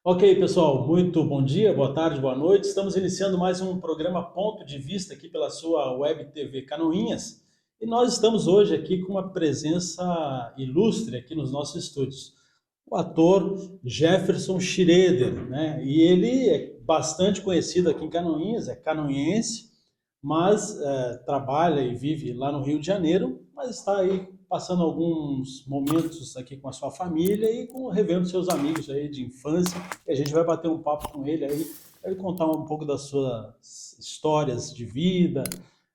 Ok, pessoal, muito bom dia, boa tarde, boa noite. Estamos iniciando mais um programa Ponto de Vista aqui pela sua Web TV Canoinhas. E nós estamos hoje aqui com uma presença ilustre aqui nos nossos estúdios. O ator Jefferson Schroeder, né? E ele é bastante conhecido aqui em Canoinhas, é canoense, mas trabalha e vive lá no Rio de Janeiro, mas está aí passando alguns momentos aqui com a sua família e revendo seus amigos aí de infância. E a gente vai bater um papo com ele aí, para ele contar um pouco das suas histórias de vida,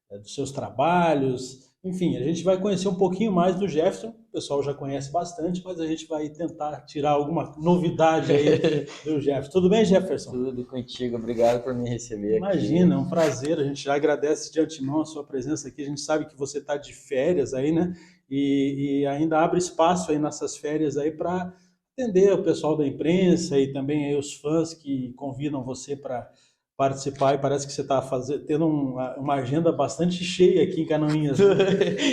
dos seus trabalhos. Enfim, a gente vai conhecer um pouquinho mais do Jefferson. O pessoal já conhece bastante, mas a gente vai tentar tirar alguma novidade aí do Jefferson. Tudo bem, Jefferson? Tudo contigo, obrigado por me receber aqui. Imagina, é um prazer. A gente já agradece de antemão a sua presença aqui. A gente sabe que você está de férias aí, né? E ainda abre espaço aí nessas férias aí para atender o pessoal da imprensa e também aí os fãs que convidam você para participar. E parece que você está tendo uma agenda bastante cheia aqui em Canoinhas, né?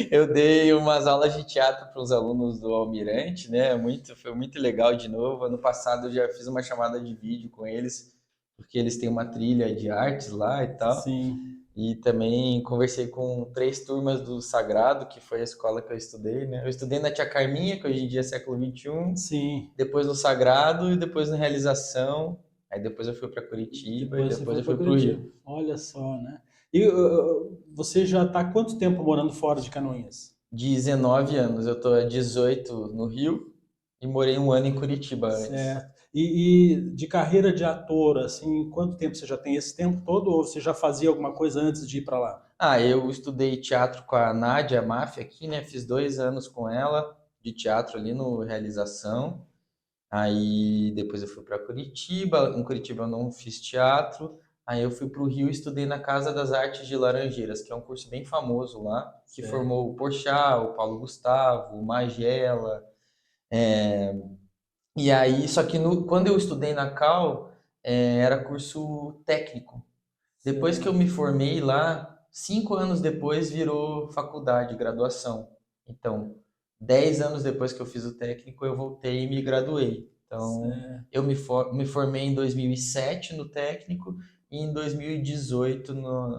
Eu dei umas aulas de teatro para os alunos do Almirante, né? Foi muito legal de novo. Ano passado eu já fiz uma chamada de vídeo com eles, porque eles têm uma trilha de artes lá e tal. Sim, E também conversei com três turmas do Sagrado, que foi a escola que eu estudei, né? Eu estudei na Tia Carminha, que hoje em dia é século XXI, sim. depois no Sagrado e depois na Realização. Aí depois eu fui para Curitiba e Depois você depois foi eu para fui para o Curitiba. Rio. Olha só, né? E você já está há quanto tempo morando fora de Canoinhas? 19 anos. Eu tô há 18 no Rio e morei um ano em Curitiba antes. Certo. E de carreira de ator, assim, quanto tempo você já tem esse tempo todo ou você já fazia alguma coisa antes de ir para lá? Ah, eu estudei teatro com a Nádia Mafia aqui, né? Fiz 2 anos com ela de teatro ali no Realização. Aí depois eu fui para Curitiba. Em Curitiba eu não fiz teatro. Aí eu fui para o Rio e estudei na Casa das Artes de Laranjeiras, que é um curso bem famoso lá, que Certo. formou o Porchat, o Paulo Gustavo, o Magela. E aí, só que quando eu estudei na Cal, era curso técnico. Depois que eu Certo. me formei lá, 5 anos depois virou faculdade, graduação. Então, 10 anos depois que eu fiz o técnico, eu voltei e me graduei. Então, Certo. me formei em 2007 no técnico e em 2018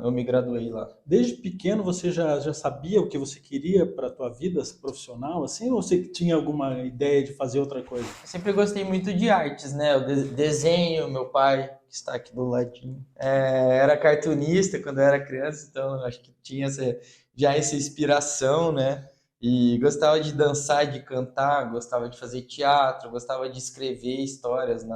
eu me graduei lá. Desde pequeno você já sabia o que você queria para a tua vida profissional, assim, ou você tinha alguma ideia de fazer outra coisa? Eu sempre gostei muito de artes, né? O desenho, meu pai, que está aqui do ladinho, era cartunista quando eu era criança, então acho que tinha já essa inspiração, né? E gostava de dançar, de cantar, gostava de fazer teatro, gostava de escrever histórias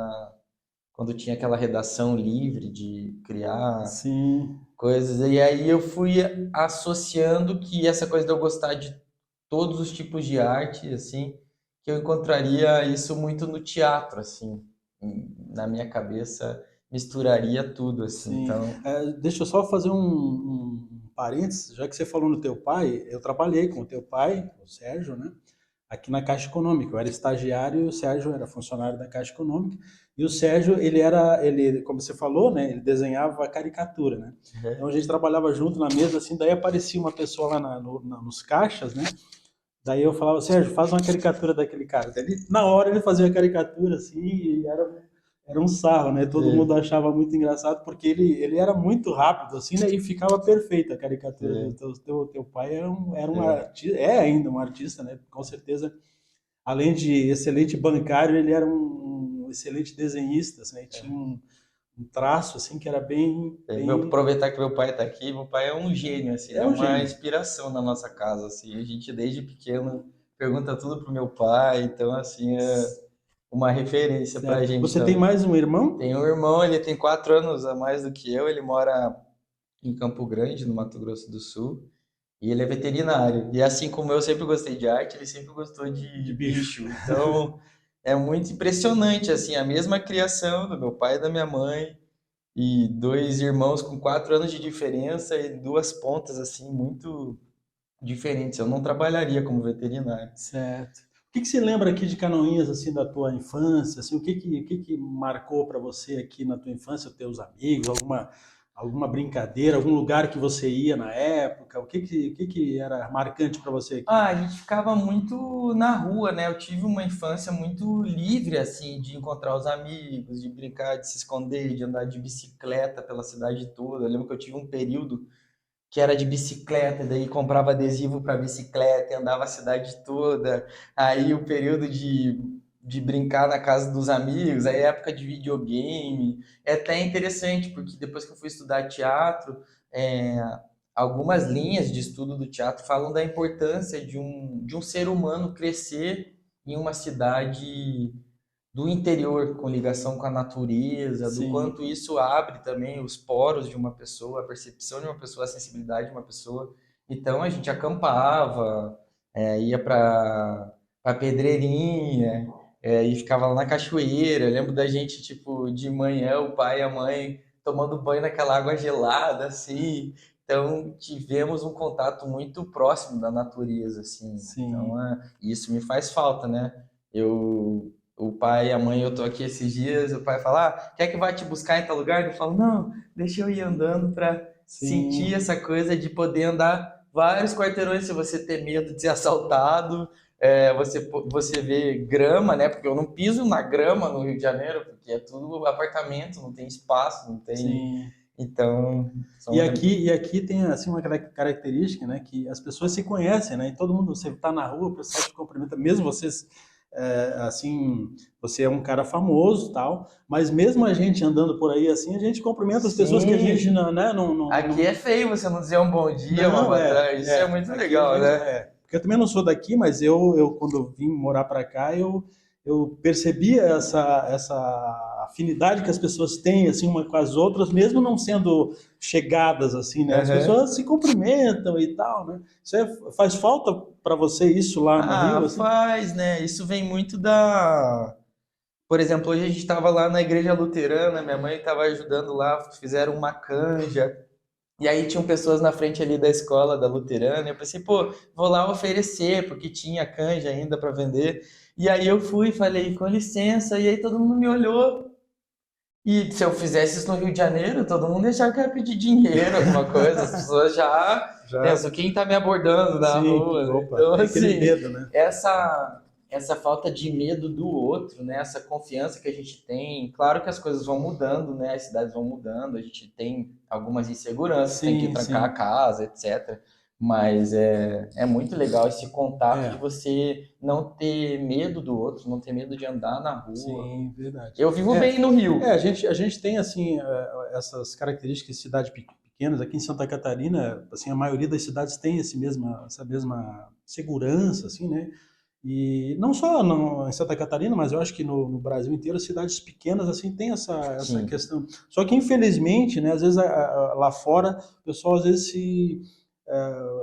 quando tinha aquela redação livre de criar Sim, coisas. E aí eu fui associando que essa coisa de eu gostar de todos os tipos de arte, assim, que eu encontraria isso muito no teatro, assim, na minha cabeça misturaria tudo, assim. sim. Então, Deixa eu só fazer um parênteses, já que você falou no teu pai, eu trabalhei com o teu pai, o Sérgio, né? Aqui na Caixa Econômica. Eu era estagiário e o Sérgio era funcionário da Caixa Econômica. E o Sérgio, ele, como você falou, né, ele desenhava caricatura, né? Então a gente trabalhava junto na mesa, assim, daí aparecia uma pessoa lá nos caixas, né? Daí eu falava, Sérgio, faz uma caricatura daquele cara. Daí na hora ele fazia a caricatura, assim, e era um sarro, né? Todo mundo é, achava muito engraçado, porque ele era muito rápido, assim, né? E ficava perfeita a caricatura do é, teu pai. Era um é, artista, é ainda um artista, né? Com certeza, além de excelente bancário, ele era um excelente desenhista, assim, né? Tinha um traço, assim, que era bem... aproveitar que meu pai está aqui, meu pai é um gênio, assim, ele É é um uma gênio. inspiração na nossa casa, assim, a gente desde pequeno pergunta tudo pro meu pai, então, assim, é uma referência pra Certo. gente Você tem também. mais um irmão? Tem um irmão, ele tem 4 anos a mais do que eu, ele mora em Campo Grande, no Mato Grosso do Sul, e ele é veterinário. E assim como eu sempre gostei de arte, ele sempre gostou De de bicho. bicho. Então, é muito impressionante, assim, a mesma criação do meu pai e da minha mãe, e dois irmãos com 4 anos de diferença e duas pontas, assim, muito diferentes. Eu não trabalharia como veterinário. Certo. O que você lembra aqui de Canoinhas, assim, da tua infância? Assim, o que que marcou para você aqui na tua infância, os teus amigos, Alguma brincadeira, algum lugar que você ia na época? O que era marcante para você aqui? Ah, a gente ficava muito na rua, né? Eu tive uma infância muito livre, assim, de encontrar os amigos, de brincar, de se esconder, de andar de bicicleta pela cidade toda. Eu lembro que eu tive um período que era de bicicleta, daí comprava adesivo para bicicleta e andava a cidade toda. Aí o período de brincar na casa dos amigos, aí época de videogame. É até interessante, porque depois que eu fui estudar teatro, é, algumas linhas de estudo do teatro falam da importância de um ser humano crescer em uma cidade do interior, com ligação com a natureza, do Sim, quanto isso abre também os poros de uma pessoa, a percepção de uma pessoa, a sensibilidade de uma pessoa. Então a gente acampava, ia para Pedreirinha, e ficava lá na cachoeira. Eu lembro da gente, tipo, de manhã, o pai e a mãe tomando banho naquela água gelada, assim. Então tivemos um contato muito próximo da natureza, assim. Então sim. isso me faz falta, né? O pai e a mãe, eu tô aqui esses dias, o pai fala, quer que vá te buscar em tal lugar? Eu falo, não, deixa eu ir andando para sentir Sim, essa coisa de poder andar vários quarteirões sem você ter medo de ser assaltado, você vê grama, né? Porque eu não piso na grama no Rio de Janeiro, porque é tudo apartamento, não tem espaço, não tem. sim. Então, E são. aqui tem assim uma característica, né, que as pessoas se conhecem, né? E todo mundo, você está na rua, o pessoal te cumprimenta, mesmo vocês assim, você é um cara famoso, tal, mas mesmo a gente andando por aí assim, a gente cumprimenta as pessoas que a gente Sim, não, né, não, não, aqui não, é feio você não dizer um bom dia, uma não, boa tarde, isso é muito aqui a legal, gente, né? porque eu também não sou daqui, mas eu quando eu vim morar para cá, eu percebia essa afinidade que as pessoas têm, assim, uma com as outras, mesmo não sendo chegadas, assim, né, as Aham. pessoas se cumprimentam e tal, né, faz falta para você isso lá no Ah, Rio, assim? faz, né? Isso vem muito da. Por exemplo, hoje a gente estava lá na igreja luterana, minha mãe estava ajudando lá, fizeram uma canja. E aí tinham pessoas na frente ali da escola da luterana. E eu pensei, pô, vou lá oferecer, porque tinha canja ainda para vender. E aí eu fui, falei, com licença. E aí todo mundo me olhou. E se eu fizesse isso no Rio de Janeiro, todo mundo ia achar que eu ia pedir dinheiro, alguma coisa. As pessoas já Já, pensam, quem tá me abordando na sim, rua, né? opa, Então, tem aquele assim, medo, né? essa falta de medo do outro, né? Essa confiança que a gente tem. Claro que as coisas vão mudando, né? As cidades vão mudando, a gente tem algumas inseguranças, tem que Sim, trancar a sim, casa, etc. Mas é muito legal esse contato de é, você não ter medo do outro, não ter medo de andar na rua. sim, verdade. Eu vivo É, bem no Rio. a gente tem, assim, essas características de cidades pequenas. Aqui em Santa Catarina, assim, a maioria das cidades tem essa mesma segurança, assim, né? E não só em Santa Catarina, mas eu acho que no Brasil inteiro, as cidades pequenas, assim, tem essa Sim. questão. Só que, infelizmente, né, às vezes lá fora, o pessoal às vezes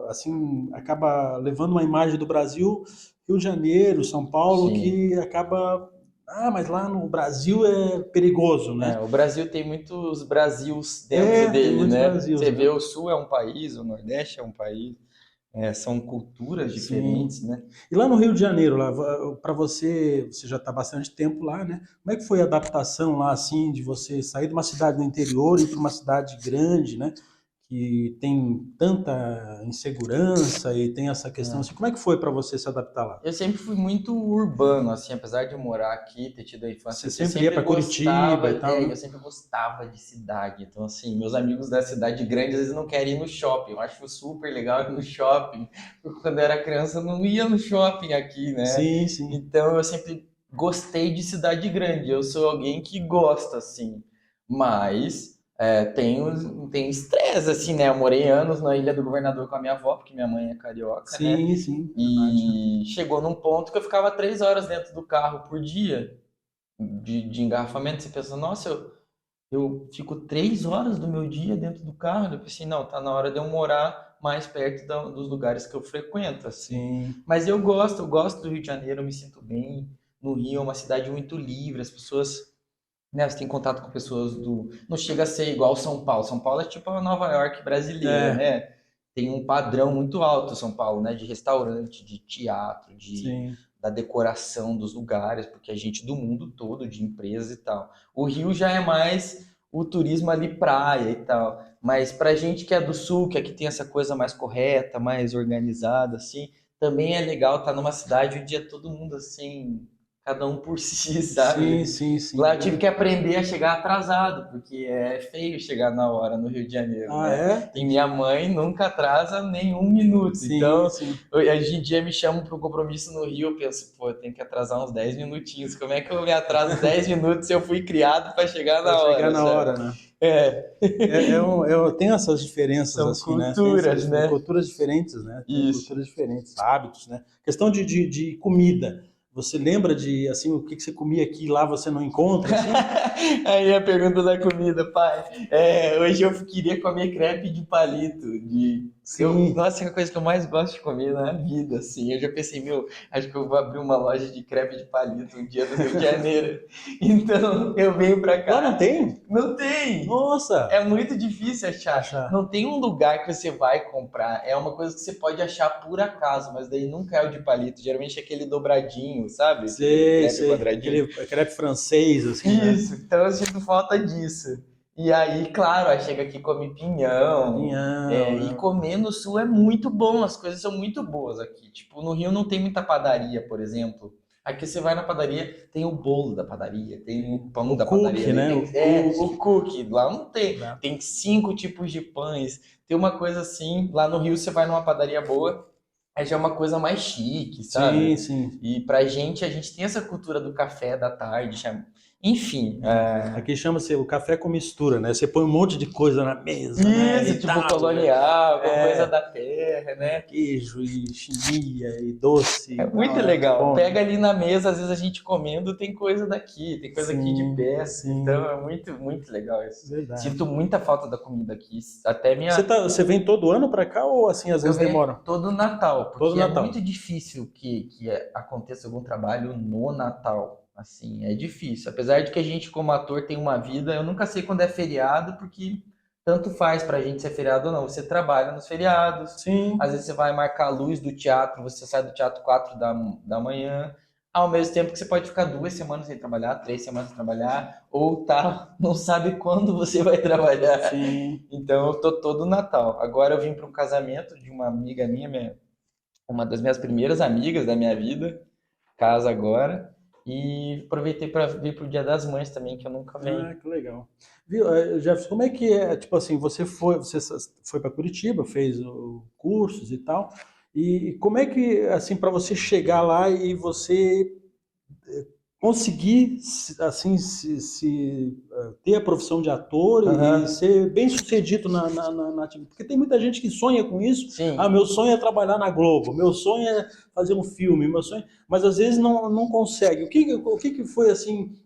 assim, acaba levando uma imagem do Brasil, Rio de Janeiro, São Paulo, Sim. que acaba, mas lá no Brasil é perigoso, né? O Brasil tem muitos Brasils dentro Tem dele, muitos né? Brasils, Você vê né? o Sul é um país, o Nordeste é um país, são culturas Sim. diferentes, né? E lá no Rio de Janeiro, lá, para você já está bastante tempo lá, né? Como é que foi a adaptação lá, assim, de você sair de uma cidade do interior e ir para uma cidade grande, né? Que tem tanta insegurança e tem essa questão assim. Como é que foi para você se adaptar lá? Eu sempre fui muito urbano, assim, apesar de eu morar aqui, ter tido a infância Você aqui, eu sempre ia sempre para Curitiba gostava, e tal, eu né? sempre gostava de cidade. Então, assim, meus amigos da cidade grande às vezes não querem ir no shopping. Eu acho super legal ir no shopping, porque quando eu era criança eu não ia no shopping aqui, né? Sim, sim. Então, eu sempre gostei de cidade grande. Eu sou alguém que gosta, assim, mas tem estresse, assim, né? Eu morei anos na Ilha do Governador com a minha avó, porque minha mãe é carioca, né? Sim, sim, verdade. E chegou num ponto que eu ficava 3 horas dentro do carro por dia de engarrafamento. Você pensa, nossa, eu fico 3 horas do meu dia dentro do carro. Eu pensei, não, tá na hora de eu morar mais perto dos lugares que eu frequento, assim. Sim, Mas eu gosto do Rio de Janeiro, eu me sinto bem. No Rio é uma cidade muito livre, as pessoas, né, você tem contato com pessoas do. Não chega a ser igual São Paulo. São Paulo é tipo a Nova York brasileira, é, né? Tem um padrão muito alto São Paulo, né? De restaurante, de teatro, sim, da decoração dos lugares, porque é gente do mundo todo, de empresas e tal. O Rio já é mais o turismo ali praia e tal. Mas pra gente que é do sul, que aqui tem essa coisa mais correta, mais organizada, assim, também é legal estar numa cidade onde é todo mundo assim, cada um por si, Sim, sabe? sim, sim. Lá eu tive que aprender a chegar atrasado, porque é feio chegar na hora no Rio de Janeiro, Ah, né? é? E minha mãe nunca atrasa nem um minuto. Sim, Então, sim. hoje em dia me chamam para um compromisso no Rio, eu penso, pô, eu tenho que atrasar uns 10 minutinhos. Como é que eu me atraso 10 minutos se eu fui criado para chegar Para na chegar hora, na sabe? hora, né? É, Tem essas diferenças, são assim, né? Tem culturas, essas né? culturas diferentes, né? Tem Isso. culturas diferentes, hábitos, né? Questão de comida. Você lembra de, assim, o que você comia aqui e lá você não encontra, assim? Aí a pergunta da comida, pai. Hoje eu queria comer crepe de palito. Sim. Nossa, é a coisa que eu mais gosto de comer na vida, assim. Eu já pensei, meu, acho que eu vou abrir uma loja de crepe de palito um dia no Rio de Janeiro. Então eu venho pra Lá não cá. tem? Não tem! Nossa! É muito difícil achar. Achar. Não tem um lugar que você vai comprar. É uma coisa que você pode achar por acaso, mas daí nunca é o de palito. Geralmente é aquele dobradinho, sabe? Aquele Sei, crepe sei. quadradinho. Aquele crepe francês, assim, né? Isso, então eu sinto falta disso. E aí, claro, aí chega aqui e come pinhão. Pinhão, E né? comer no sul é muito bom, as coisas são muito boas aqui. Tipo, no Rio não tem muita padaria, por exemplo. Aqui você vai na padaria, tem o bolo da padaria, tem o pão O da padaria, cookie, daí né? O tem, o cookie. cookie. Lá não tem. Né? Tem 5 tipos de pães. Tem uma coisa assim, lá no Rio você vai numa padaria boa, aí já é uma coisa mais chique, sabe? Sim, sim. E pra gente, a gente tem essa cultura do café da tarde, enfim, Aqui chama-se o café com mistura, né? Você põe um monte de coisa na mesa, né? isso, E tipo tal, né? colonial, alguma coisa É, da terra, né? queijo e chimia e doce É e muito tal. É legal. bom, né? Pega ali na mesa, às vezes a gente comendo, tem coisa daqui, tem coisa aqui de Sim, perto, então sim. é muito, muito legal isso. Verdade. Sinto muita falta da comida aqui. Até Você vem todo ano para cá ou assim às eu vezes venho demora? todo Natal, Todo porque é muito Natal. difícil que aconteça algum trabalho no Natal. Assim, é difícil. Apesar de que a gente, como ator, tem uma vida, eu nunca sei quando é feriado, porque tanto faz pra gente ser feriado ou não. Você trabalha nos feriados, às Sim. vezes você vai marcar a luz do teatro, você sai do teatro 4 da manhã, ao mesmo tempo que você pode ficar 2 semanas sem trabalhar, 3 semanas sem trabalhar, ou tá, não sabe quando você vai trabalhar. Sim. Então eu tô todo Natal. Agora eu vim para um casamento de uma amiga minha, uma das minhas primeiras amigas da minha vida, casa agora, e aproveitei para vir pro Dia das Mães também, que eu nunca venho. Ah, que legal. Viu, Jefferson, como é que é? Tipo assim, você foi para Curitiba, fez cursos e tal. E como é que, assim, para você chegar lá e você conseguir assim ter a profissão de ator e Aham. ser bem sucedido na atividade, porque tem muita gente que sonha com isso. Ah, Sim. meu sonho é trabalhar na Globo, meu sonho é fazer um filme, meu sonho, mas às vezes não consegue. O que que foi assim,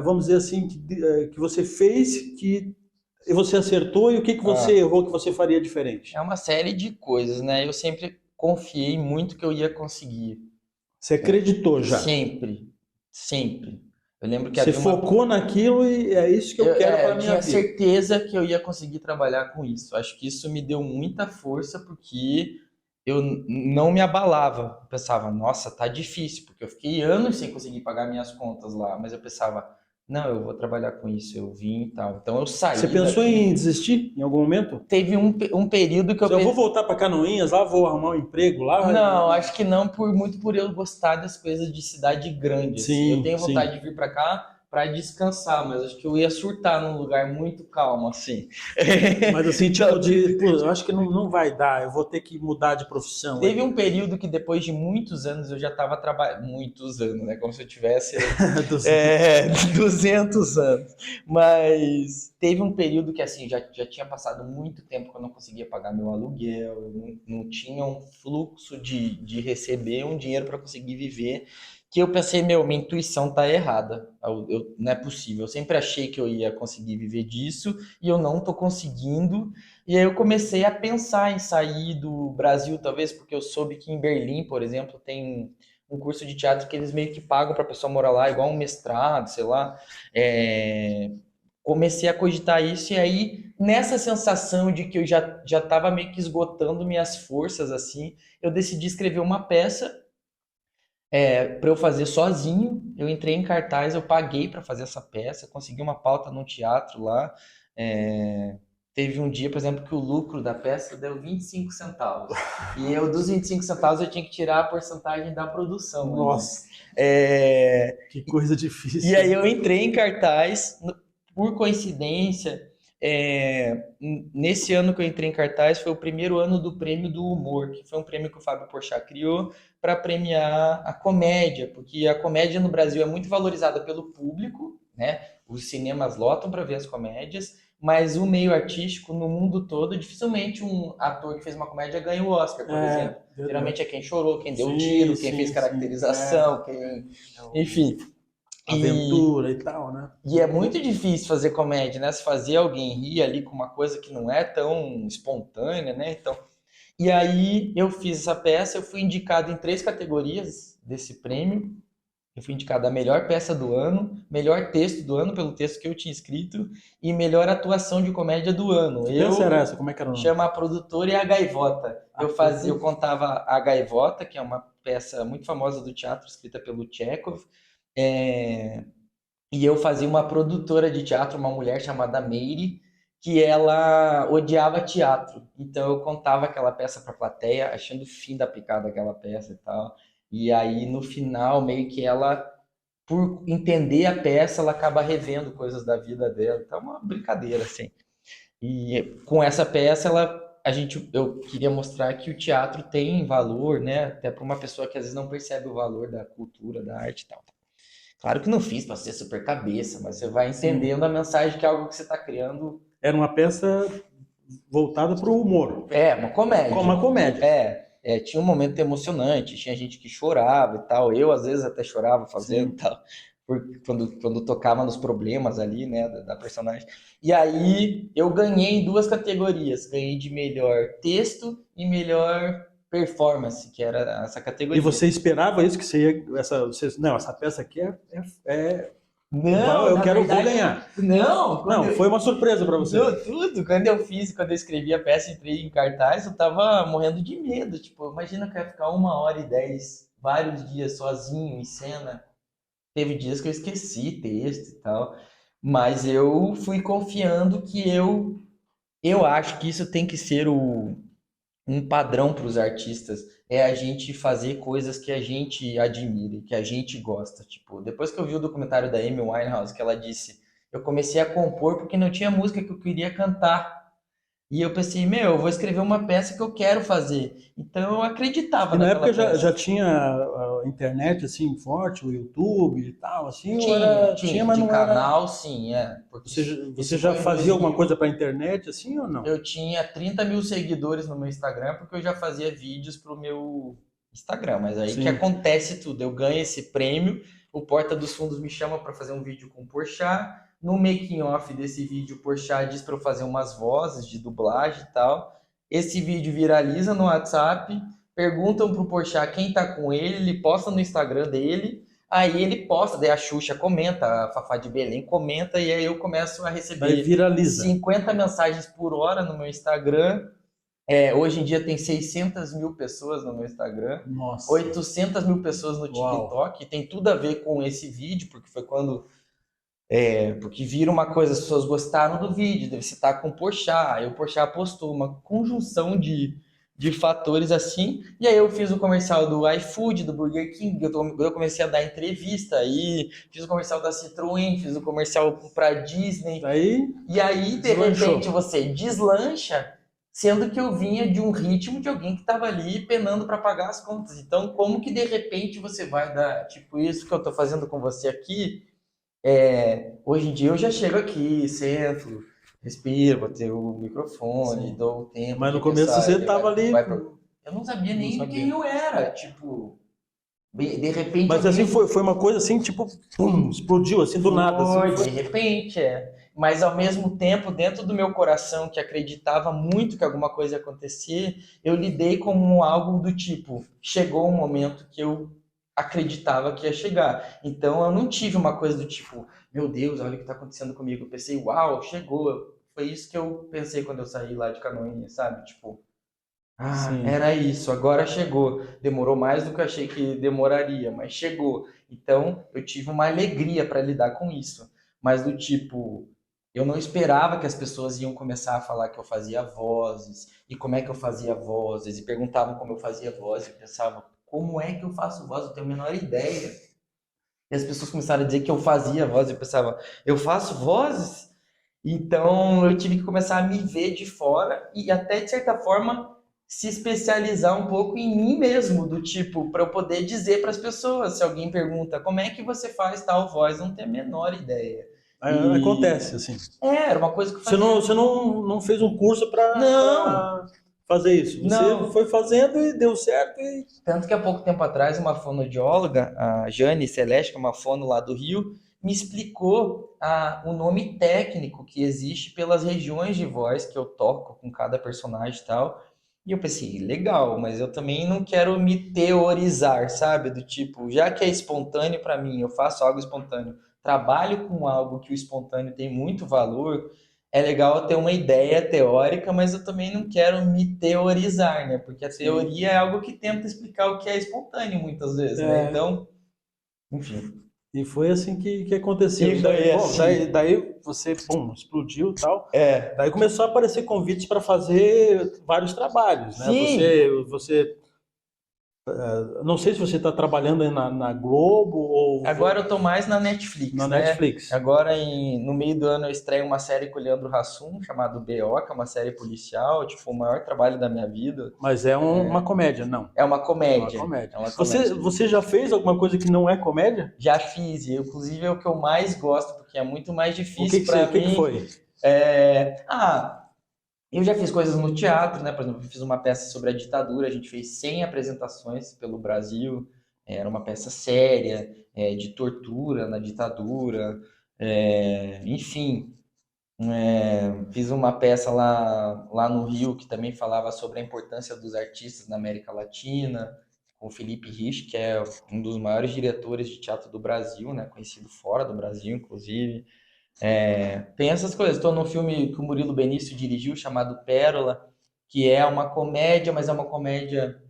vamos dizer assim que você fez que você acertou e o que que você Ah, errou que você faria diferente? é uma série de coisas, né? Eu sempre confiei muito que eu ia conseguir. Você acreditou já? Sempre. Sempre. Eu lembro que Você havia uma. focou naquilo e é isso que eu quero para Eu minha tinha vida. certeza que eu ia conseguir trabalhar com isso. Acho que isso me deu muita força porque eu não me abalava. Eu pensava, nossa, tá difícil, porque eu fiquei anos sem conseguir pagar minhas contas lá, mas eu pensava, não, eu vou trabalhar com isso, eu vim e tal. Então eu Você saí pensou em daqui. desistir em algum momento? Teve um período que eu Se eu vou pensei, voltar para Canoinhas, lá vou arrumar um emprego lá não, acho que não, muito por eu gostar das coisas de cidade grande, assim. Eu sim, tenho vontade sim. de vir pra cá pra descansar, mas acho que eu ia surtar num lugar muito calmo, assim. Mas assim, tipo Então, pô, eu acho que não vai dar, eu vou ter que mudar de profissão teve aí. um período que depois de muitos anos eu já estava trabalhando, muitos anos, né? Como se eu tivesse Dos- 200 anos. Mas teve um período que assim já tinha passado muito tempo que eu não conseguia pagar meu aluguel, eu não tinha um fluxo de receber um dinheiro para conseguir viver. Que eu pensei, meu, minha intuição tá errada. Não é possível. Eu sempre achei que eu ia conseguir viver disso e eu não tô conseguindo. E aí eu comecei a pensar em sair do Brasil, talvez porque eu soube que em Berlim, por exemplo, tem um curso de teatro que eles meio que pagam para a pessoa morar lá, igual um mestrado, sei lá. É, comecei a cogitar isso e aí nessa sensação de que eu já estava meio que esgotando minhas forças assim, eu decidi escrever uma peça Para eu fazer sozinho, eu entrei em cartaz, eu paguei para fazer essa peça, consegui uma pauta num teatro lá. é, Teve um dia, por exemplo, que o lucro da peça deu 25 centavos. E eu, dos 25 centavos, eu tinha que tirar a porcentagem da produção ali. Nossa, É, que coisa E difícil. aí eu entrei em cartaz, por coincidência, nesse ano que eu entrei em cartaz foi o primeiro ano do Prêmio do Humor, que foi um prêmio que o Fábio Porchat criou para premiar a comédia, porque a comédia no Brasil é muito valorizada pelo público, né? Os cinemas lotam para ver as comédias, mas o meio artístico no mundo todo, dificilmente um ator que fez uma comédia ganha o Oscar, por exemplo. Verdade. Geralmente é quem chorou, quem deu Sim, tiro, quem fez sim, sim. caracterização, quem... Enfim. E, Aventura e tal, né? e é muito difícil fazer comédia, né? Se fazer alguém rir ali com uma coisa que não é tão espontânea, né? Então, e aí eu fiz essa peça, eu fui indicado em 3 categorias desse prêmio. Eu fui indicado a melhor peça do ano, melhor texto do ano pelo texto que eu tinha escrito e melhor atuação de comédia do ano. Que peça era Eu essa? Como é que era o nome? chamo a produtora e a Gaivota. Eu contava a Gaivota, que é uma peça muito famosa do teatro, escrita pelo Chekhov. É, e eu fazia uma produtora de teatro, uma mulher chamada Meire, que ela odiava teatro. Então eu contava aquela peça para a plateia, achando o fim da picada daquela peça e tal. E aí no final, meio que ela, por entender a peça, ela acaba revendo coisas da vida dela. Então é uma brincadeira assim. E com essa peça, eu queria mostrar que o teatro tem valor, né? Até para uma pessoa que às vezes não percebe o valor da cultura, da arte e tal. Claro que não fiz para ser super cabeça, mas você vai Sim. entendendo a mensagem que é algo que você está criando. Era uma peça voltada para o humor. É, uma comédia. Como uma comédia. Tinha um momento emocionante, tinha gente que chorava e tal. Eu, às vezes, até chorava fazendo Sim. e tal. Quando tocava nos problemas ali, né, da personagem. E aí, eu ganhei em 2 categorias. Ganhei de melhor texto e melhor performance, que era essa categoria. E você esperava isso que você ia. Não, essa peça aqui Não, eu na vou verdade, ganhar. não. Não, foi uma surpresa para você. Tudo. Quando eu escrevi a peça e entrei em cartaz, eu tava morrendo de medo. Tipo, imagina que eu ia ficar 1 hora e 10, vários dias sozinho em cena. Teve dias que eu esqueci texto e tal. Mas eu fui confiando que eu acho que isso tem que ser um padrão para os artistas. É a gente fazer coisas que a gente admira, que a gente gosta. Tipo, depois que eu vi o documentário da Amy Winehouse, que ela disse, eu comecei a compor porque não tinha música que eu queria cantar. E eu pensei, eu vou escrever uma peça que eu quero fazer. Então eu acreditava E na naquela época já peça. tinha a internet assim forte, o YouTube e tal, assim, ou Tinha, tinha, tinha, mas de não era. canal, sim, porque Você isso já foi em fazia alguma 2000. coisa para a internet assim ou não? Eu tinha 30 mil seguidores no meu Instagram, porque eu já fazia vídeos pro meu Instagram. Mas aí que Sim. acontece tudo, eu ganho esse prêmio, o Porta dos Fundos me chama para fazer um vídeo com o Porchat. No making off desse vídeo, o Porchat diz para eu fazer umas vozes de dublagem e tal. Esse vídeo viraliza no WhatsApp, perguntam pro Porchat quem tá com ele posta no Instagram dele. Aí ele posta, daí a Xuxa comenta, a Fafá de Belém comenta, e aí eu começo a Daí receber viraliza. 50 mensagens por hora no meu Instagram. Hoje em dia tem 600 mil pessoas no meu Instagram, Nossa. 800 mil pessoas no Uau. TikTok. Tem tudo a ver com esse vídeo, porque foi quando. Porque vira uma coisa, as pessoas gostaram do vídeo, deve você estar com o Porchat, aí o Porchat postou uma conjunção de fatores assim, e aí eu fiz o comercial do iFood, do Burger King, eu comecei a dar entrevista, aí fiz o comercial da Citroën, fiz o comercial pra Disney, Daí e aí de deslanchou. repente você deslancha, sendo que eu vinha de um ritmo de alguém que estava ali penando para pagar as contas. Então, como que de repente você vai dar, tipo, isso que eu estou fazendo com você aqui? Hoje em dia eu já chego aqui, sento, respiro, bater o microfone, Sim. dou o tempo Mas de no começo pensar. você Ele estava ali. Eu não sabia Não nem quem sabia. eu era, tipo, de repente Mas assim alguém foi uma coisa assim, tipo, pum, explodiu assim do nada. Assim, de repente, Mas ao mesmo tempo, dentro do meu coração, que acreditava muito que alguma coisa ia acontecer, eu lidei com algo do tipo, chegou um momento que eu acreditava que ia chegar. Então eu não tive uma coisa do tipo, meu Deus, olha o que está acontecendo comigo. Eu pensei, uau, chegou. Foi isso que eu pensei quando eu saí lá de Canoinhas, sabe? Tipo, Sim. Era isso, agora chegou. Demorou mais do que eu achei que demoraria, mas chegou. Então, eu tive uma alegria para lidar com isso. Mas do tipo, eu não esperava que as pessoas iam começar a falar que eu fazia vozes, e como é que eu fazia vozes, e perguntavam como eu fazia voz, e eu pensava, como é que eu faço voz? Eu tenho a menor ideia. E as pessoas começaram a dizer que eu fazia voz, e eu pensava, eu faço vozes? Então eu tive que começar a me ver de fora e até de certa forma se especializar um pouco em mim mesmo, do tipo, para eu poder dizer para as pessoas, se alguém pergunta como é que você faz tal voz, eu não tenho a menor ideia. E Acontece, assim. era uma coisa que eu Você fazia. não fez um curso Não, para fazer isso. Você não. foi fazendo e deu certo e... Tanto que há pouco tempo atrás, uma fonoaudióloga, a Jane Celeste, que é uma fono lá do Rio, me explicou o nome técnico que existe pelas regiões de voz que eu toco com cada personagem e tal. E eu pensei, legal, mas eu também não quero me teorizar, sabe? Do tipo, já que é espontâneo para mim, eu faço algo espontâneo, trabalho com algo que o espontâneo tem muito valor, é legal ter uma ideia teórica, mas eu também não quero me teorizar, né? Porque a Sim. teoria é algo que tenta explicar o que é espontâneo muitas vezes, né? É, Então, enfim. e foi assim que aconteceu. E foi Bom, assim. daí você, bom, explodiu e tal. É. Daí começou a aparecer convites para fazer vários trabalhos, né? Sim, Você não sei se você está trabalhando aí na Globo agora ou eu tô mais na Netflix, na né? Netflix, Agora, no meio do ano, eu estreio uma série com o Leandro Hassum, chamada BO, que é uma série policial, tipo, o maior trabalho da minha vida. mas é uma comédia, não. É uma É uma comédia. comédia. É uma comédia. Você já fez alguma coisa que não é comédia? Já fiz, e inclusive é o que eu mais gosto, porque é muito mais difícil O para que mim. foi? Eu já fiz coisas no teatro, né? Por exemplo, eu fiz uma peça sobre a ditadura, a gente fez 100 apresentações pelo Brasil, era uma peça séria, de tortura na ditadura, enfim. Fiz uma peça lá no Rio que também falava sobre a importância dos artistas na América Latina, com o Felipe Rich, que é um dos maiores diretores de teatro do Brasil, né? Conhecido fora do Brasil, inclusive. Tem essas coisas. Estou num filme que o Murilo Benício dirigiu, chamado Pérola, que é uma comédia, mas é uma comédia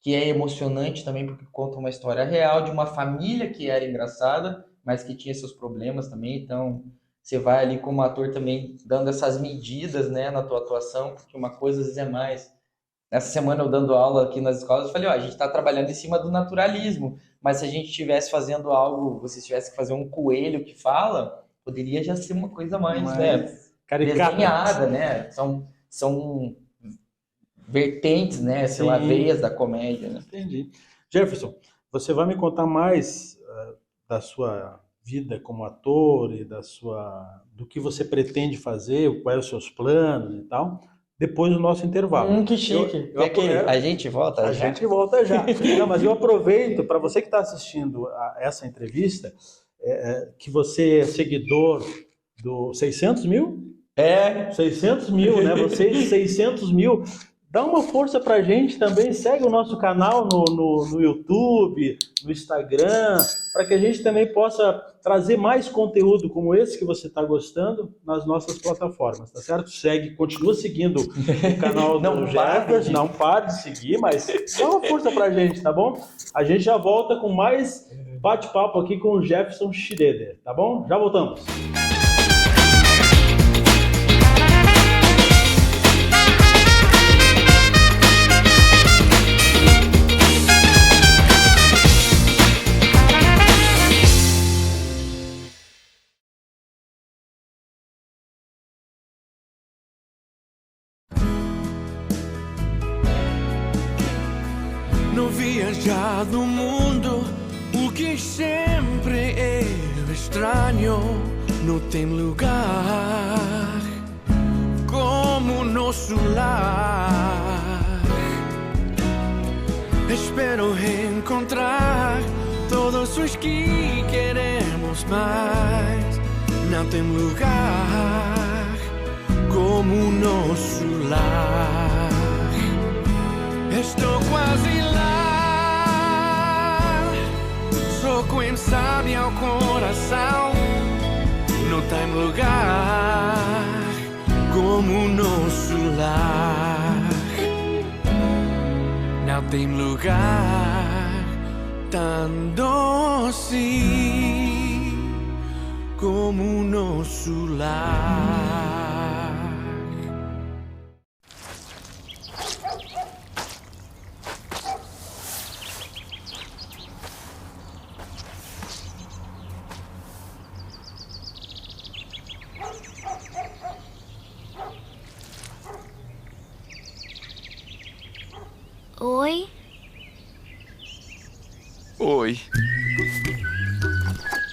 que é emocionante também, porque conta uma história real de uma família que era engraçada, mas que tinha seus problemas também. Então, você vai ali como ator também dando essas medidas, né, na tua atuação, porque uma coisa às vezes é mais. Nessa semana eu dando aula aqui nas escolas, eu falei, ó, a gente está trabalhando em cima do naturalismo, mas se a gente estivesse fazendo algo, você tivesse que fazer um coelho que fala, poderia já ser uma coisa mais, né, Mais caricata. desenhada, né? São vertentes, né, sei lá, Sim, veias da comédia, né? entendi. Jefferson, você vai me contar mais da sua vida como ator e do que você pretende fazer, quais são os seus planos e tal, depois do nosso intervalo. Que chique. Eu A gente volta A já? gente volta já. Não, mas eu aproveito para você que está assistindo a essa entrevista, que você é seguidor do 600 mil? 600 mil, né? Vocês, 600 mil. Dá uma força pra gente também, segue o nosso canal no YouTube, no Instagram, para que a gente também possa trazer mais conteúdo como esse que você está gostando nas nossas plataformas, tá certo? Segue, continua seguindo o canal do Jefferson, não pare de seguir, mas dá uma força pra gente, tá bom? A gente já volta com mais bate-papo aqui com o Jefferson Schroeder, tá bom? Já voltamos. No viajar do mundo, o que sempre é estranho, não tem lugar como nosso lar. Espero encontrar todos os que queremos mais. Não tem lugar como nosso lar. Estou quase lá, só quem sabe ao coração. Não tem lugar como o nosso lar. tem lugar tão doce como o nosso lar. Oi? Oi.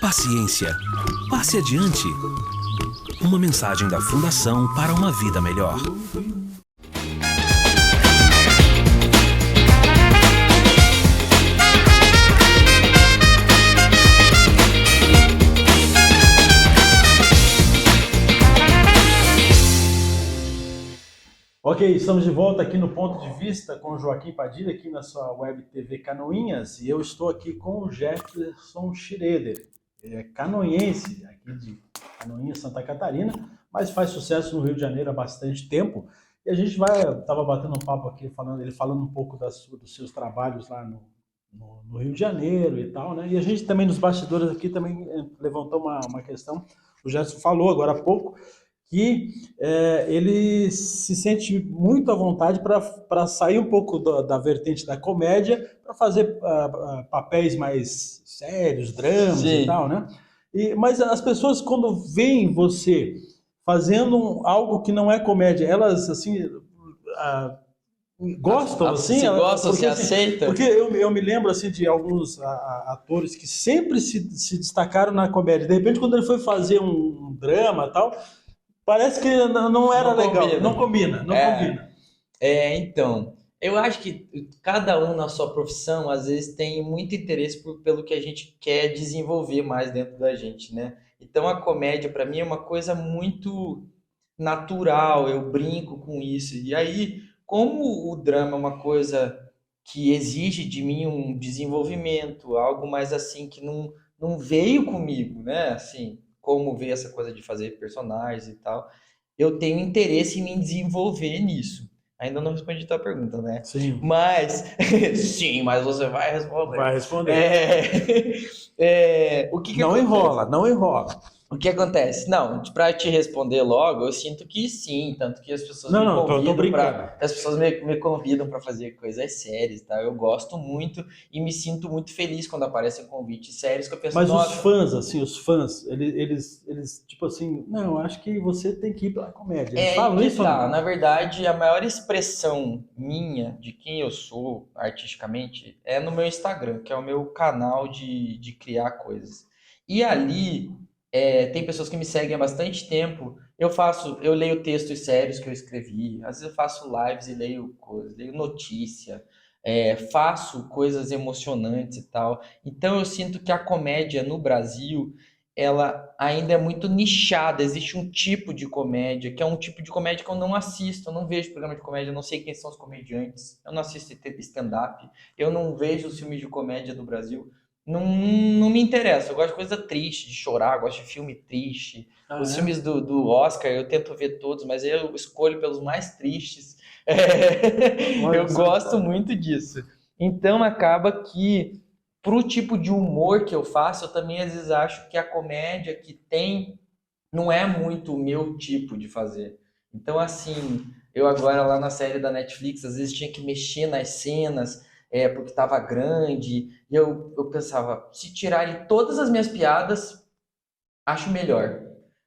Paciência. Passe adiante. Uma mensagem da Fundação para uma Vida Melhor. Ok, estamos de volta aqui no Ponto de Vista com o Joaquim Padilha, aqui na sua web TV Canoinhas, e eu estou aqui com o Jefferson Schroeder. Ele é canoense, aqui de Canoinhas, Santa Catarina, mas faz sucesso no Rio de Janeiro há bastante tempo. E a gente estava batendo um papo aqui, ele falando um pouco dos seus trabalhos lá no Rio de Janeiro e tal, né? E a gente também, nos bastidores aqui, também levantou uma questão, o Jefferson falou agora há pouco, que ele se sente muito à vontade para sair um pouco da vertente da comédia, para fazer papéis mais sérios, dramas Sim. e tal, né? Mas as pessoas, quando veem você fazendo algo que não é comédia, elas, assim, gostam, assim? Se gostam, porque, se assim, aceitam. Porque eu me lembro, assim, de alguns atores que sempre se destacaram na comédia. De repente, quando ele foi fazer um drama e tal, parece que não era legal. Combina. Não combina. Combina. Então, eu acho que cada um na sua profissão, às vezes, tem muito interesse pelo que a gente quer desenvolver mais dentro da gente, né? Então, a comédia, para mim, é uma coisa muito natural, eu brinco com isso. E aí, como o drama é uma coisa que exige de mim um desenvolvimento, algo mais assim que não veio comigo, né? Assim, como ver essa coisa de fazer personagens e tal, eu tenho interesse em me desenvolver nisso. Ainda não respondi a tua pergunta, né? Sim. Mas, sim, mas você vai responder. Vai responder. O que Não acontece? não enrola. O que acontece? Não, para te responder logo, eu sinto que sim, tanto que as pessoas Não, me não, tô convidam brincando. as pessoas me convidam para fazer coisas sérias, tá? Eu gosto muito e me sinto muito feliz quando aparecem convites sérios que eu penso, Mas os nossa, fãs, assim, eles tipo assim, não, acho que você tem que ir pela comédia. Eles falam aí que isso ou tá. não? Na verdade, a maior expressão minha de quem eu sou artisticamente é no meu Instagram, que é o meu canal de criar coisas. E ali tem pessoas que me seguem há bastante tempo. Eu leio textos sérios que eu escrevi, às vezes eu faço lives e leio coisas, leio notícia, faço coisas emocionantes e tal. Então eu sinto que a comédia no Brasil ela ainda é muito nichada. Existe um tipo de comédia, que é um tipo de comédia que eu não assisto, eu não vejo programa de comédia, eu não sei quem são os comediantes, eu não assisto stand-up, eu não vejo os filmes de comédia do Brasil. Não me interessa, eu gosto de coisa triste, de chorar, eu gosto de filme triste. Os filmes do Oscar eu tento ver todos, mas eu escolho pelos mais tristes. Olha Eu só. gosto muito disso. Então acaba que pro tipo de humor que eu faço, eu também às vezes acho que a comédia que tem não é muito o meu tipo de fazer. Então, assim, eu agora lá na série da Netflix, às vezes tinha que mexer nas cenas, porque tava grande, e eu pensava, se tirarem todas as minhas piadas, acho melhor.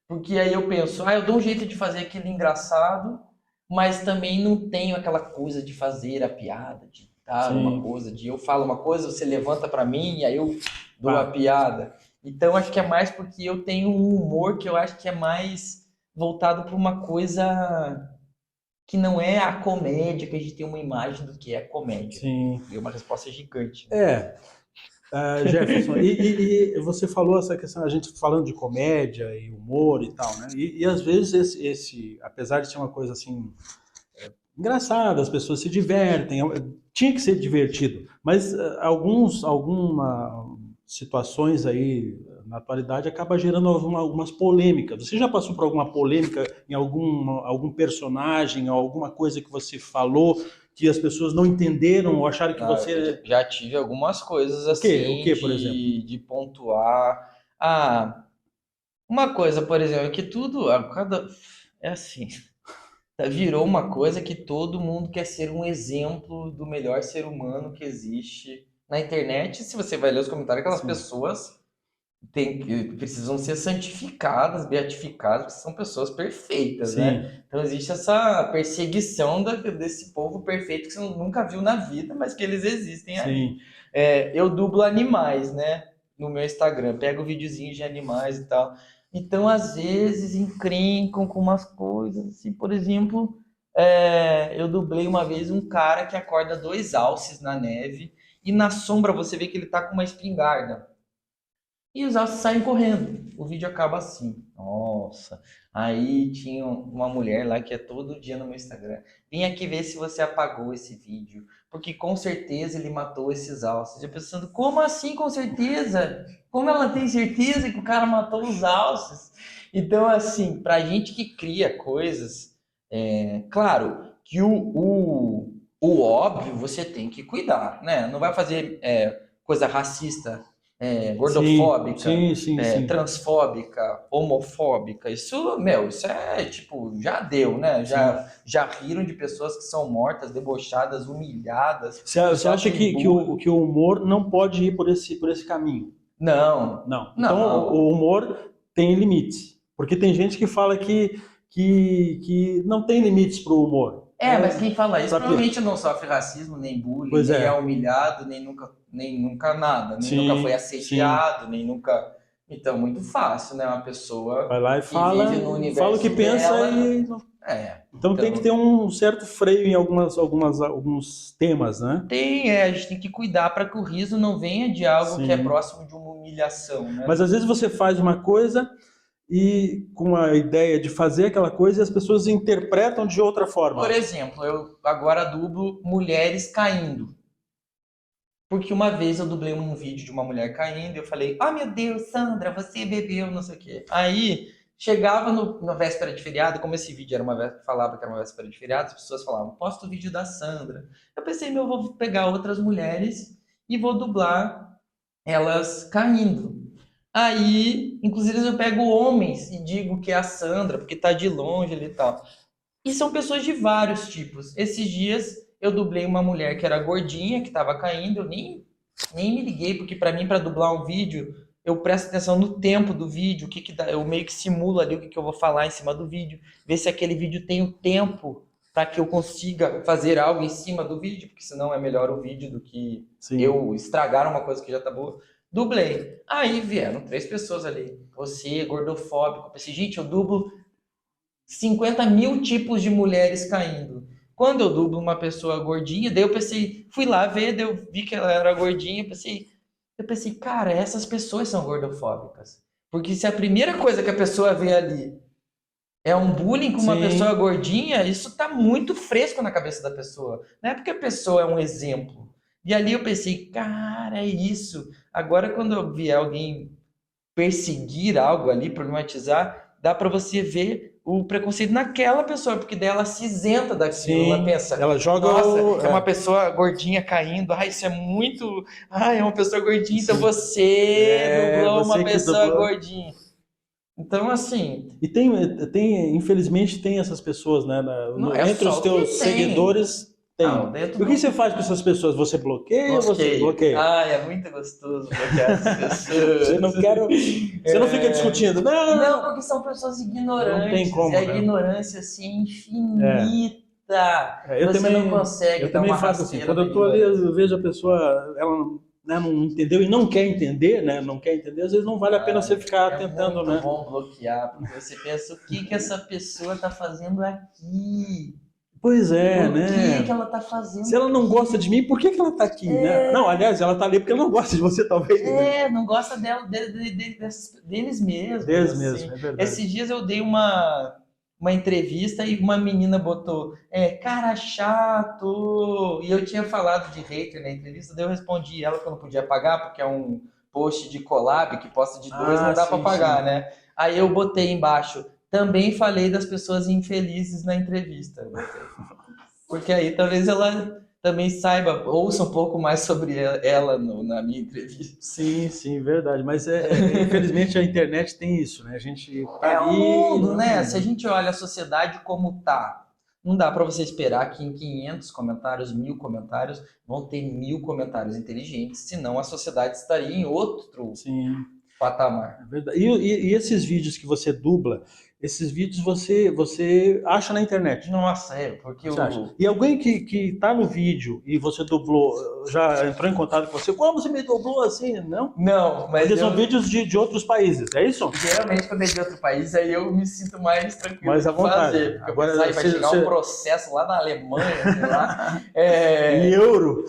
Porque aí eu penso, eu dou um jeito de fazer aquilo engraçado, mas também não tenho aquela coisa de fazer a piada, de dar uma Sim. coisa, de eu falo uma coisa, você levanta pra mim e aí eu dou Tá. a piada. Então acho que é mais porque eu tenho um humor que eu acho que é mais voltado para uma coisa que não é a comédia, que a gente tem uma imagem do que é comédia. Sim. E uma resposta gigante. Jefferson, e você falou essa questão, a gente falando de comédia e humor e tal, né? E às vezes apesar de ser uma coisa assim engraçada, as pessoas se divertem, tinha que ser divertido, mas algumas situações aí na atualidade acaba gerando algumas polêmicas. Você já passou por alguma polêmica em algum personagem, alguma coisa que você falou que as pessoas não entenderam ou acharam que Ah, você... eu já tive algumas coisas O quê? assim O quê, por exemplo? de pontuar. Ah, uma coisa, por exemplo, é que tudo, é assim, virou uma coisa que todo mundo quer ser um exemplo do melhor ser humano que existe na internet. Se você vai ler os comentários, aquelas Sim. pessoas precisam ser santificadas, beatificadas, porque são pessoas perfeitas, né? Sim, Então existe essa perseguição desse povo perfeito que você nunca viu na vida, mas que eles existem aí. sim. Eu dublo animais, né? No meu Instagram, pego videozinhos de animais e tal. Então, às vezes, encrencam com umas coisas, assim, por exemplo, eu dublei uma vez um cara que acorda 2 alces na neve e na sombra você vê que ele tá com uma espingarda. E os alces saem correndo. O vídeo acaba assim. Nossa. Aí tinha uma mulher lá que é todo dia no meu Instagram. Vim aqui ver se você apagou esse vídeo. Porque com certeza ele matou esses alces. Eu pensando, como assim com certeza? Como ela tem certeza que o cara matou os alces? Então, assim, pra gente que cria coisas, claro que o óbvio você tem que cuidar, né? Não vai fazer coisa racista, gordofóbica, Sim. transfóbica, homofóbica. Isso, isso é tipo, já deu, né? Já riram de pessoas que são mortas, debochadas, humilhadas. Você acha que o humor não pode ir por esse caminho? Não. Não. Não. Então, o humor tem limites. Porque tem gente que fala que não tem limites para o humor. Mas quem fala isso sabe? provavelmente não sofre racismo, nem bullying, Pois nem é. é humilhado, nem nunca nada, nem Sim, nunca foi assediado, nem nunca... Então, muito fácil, né? Uma pessoa Vai lá e que fala, vive no universo fala o que pensa dela. e... Então tem que ter um certo freio em alguns temas, né? A gente tem que cuidar para que o riso não venha de algo Sim. que é próximo de uma humilhação, né? Mas às vezes você faz uma coisa e com a ideia de fazer aquela coisa e as pessoas interpretam de outra forma. Por exemplo, eu agora dublo mulheres caindo. Porque uma vez eu dublei um vídeo de uma mulher caindo e eu falei, meu Deus, Sandra, você bebeu, não sei o quê. Aí chegava na véspera de feriado, como esse vídeo falava que era uma véspera de feriado, as pessoas falavam, posta o vídeo da Sandra. Eu pensei, eu vou pegar outras mulheres e vou dublar elas caindo. Aí, inclusive, eu pego homens e digo que é a Sandra, porque tá de longe ali e tal. E são pessoas de vários tipos. Esses dias eu dublei uma mulher que era gordinha, que tava caindo, eu nem me liguei, porque para mim, para dublar um vídeo, eu presto atenção no tempo do vídeo, o que dá, eu meio que simulo ali o que eu vou falar em cima do vídeo, ver se aquele vídeo tem o tempo para que eu consiga fazer algo em cima do vídeo, porque senão é melhor o vídeo do que eu estragar uma coisa que já tá boa. Dublei. Aí vieram 3 pessoas ali. Você, gordofóbico. Eu pensei, gente, eu dublo 50 mil tipos de mulheres caindo. Quando eu dublo uma pessoa gordinha, daí eu pensei, fui lá ver, daí eu vi que ela era gordinha, eu pensei, cara, essas pessoas são gordofóbicas. Porque se a primeira coisa que a pessoa vê ali é um bullying com uma pessoa gordinha, isso tá muito fresco na cabeça da pessoa. Não é porque a pessoa é um exemplo. E ali eu pensei, cara, é isso. Agora, quando eu vier alguém perseguir algo ali, problematizar, dá para você ver o preconceito naquela pessoa, porque daí ela se isenta daquilo, ela pensa, ela joga nossa, é uma pessoa gordinha caindo, isso é muito, é uma pessoa gordinha, então você dublou uma pessoa gordinha. Então, assim... E infelizmente, tem essas pessoas, né? Entre os teus seguidores... E o que você faz com essas pessoas? Você bloqueia ou você bloqueia? É muito gostoso bloquear essas pessoas. Você não fica discutindo. Não, porque são pessoas ignorantes. Não tem como, e a ignorância assim, infinita. Você não consegue. Eu também faço assim. Quando eu estou ali, eu vejo a pessoa, ela não entendeu e não quer entender, né? Não quer entender, às vezes não vale a pena você ficar tentando, né? É bom bloquear, porque você pensa, o que essa pessoa está fazendo aqui? Pois é, né? O que ela tá fazendo? Se ela não gosta de mim, por que ela tá aqui, né? Não, aliás, ela tá ali porque ela não gosta de você, talvez. Não gosta deles mesmos. Deles mesmos, é verdade. Esses dias eu dei uma entrevista e uma menina botou, cara chato. E eu tinha falado de hater na entrevista, daí eu respondi ela que eu não podia pagar, porque é um post de collab que posta de 2, não dá pra pagar, né? Aí eu botei embaixo, também falei das pessoas infelizes na entrevista. Porque aí talvez ela também saiba, ouça um pouco mais sobre ela na minha entrevista. Sim, verdade. Mas infelizmente a internet tem isso, né? A gente tá É ali, o mundo, né? né? Se a gente olha a sociedade como tá, não dá para você esperar que em 500 comentários, 1000 comentários, vão ter 1000 comentários inteligentes, senão a sociedade estaria em outro Sim, patamar. é verdade. E esses vídeos que você dubla, esses vídeos você acha na internet? Nossa, porque Você acha? E alguém que tá no vídeo e você dublou, já entrou em contato com você? Como você me dublou assim? Não? Não, mas Porque são vídeos de outros países, é isso? geralmente quando é de outro país, aí eu me sinto mais tranquilo Mais à de vontade. fazer. Porque Agora, vai chegar você- um processo lá na Alemanha, sei lá. Em euro?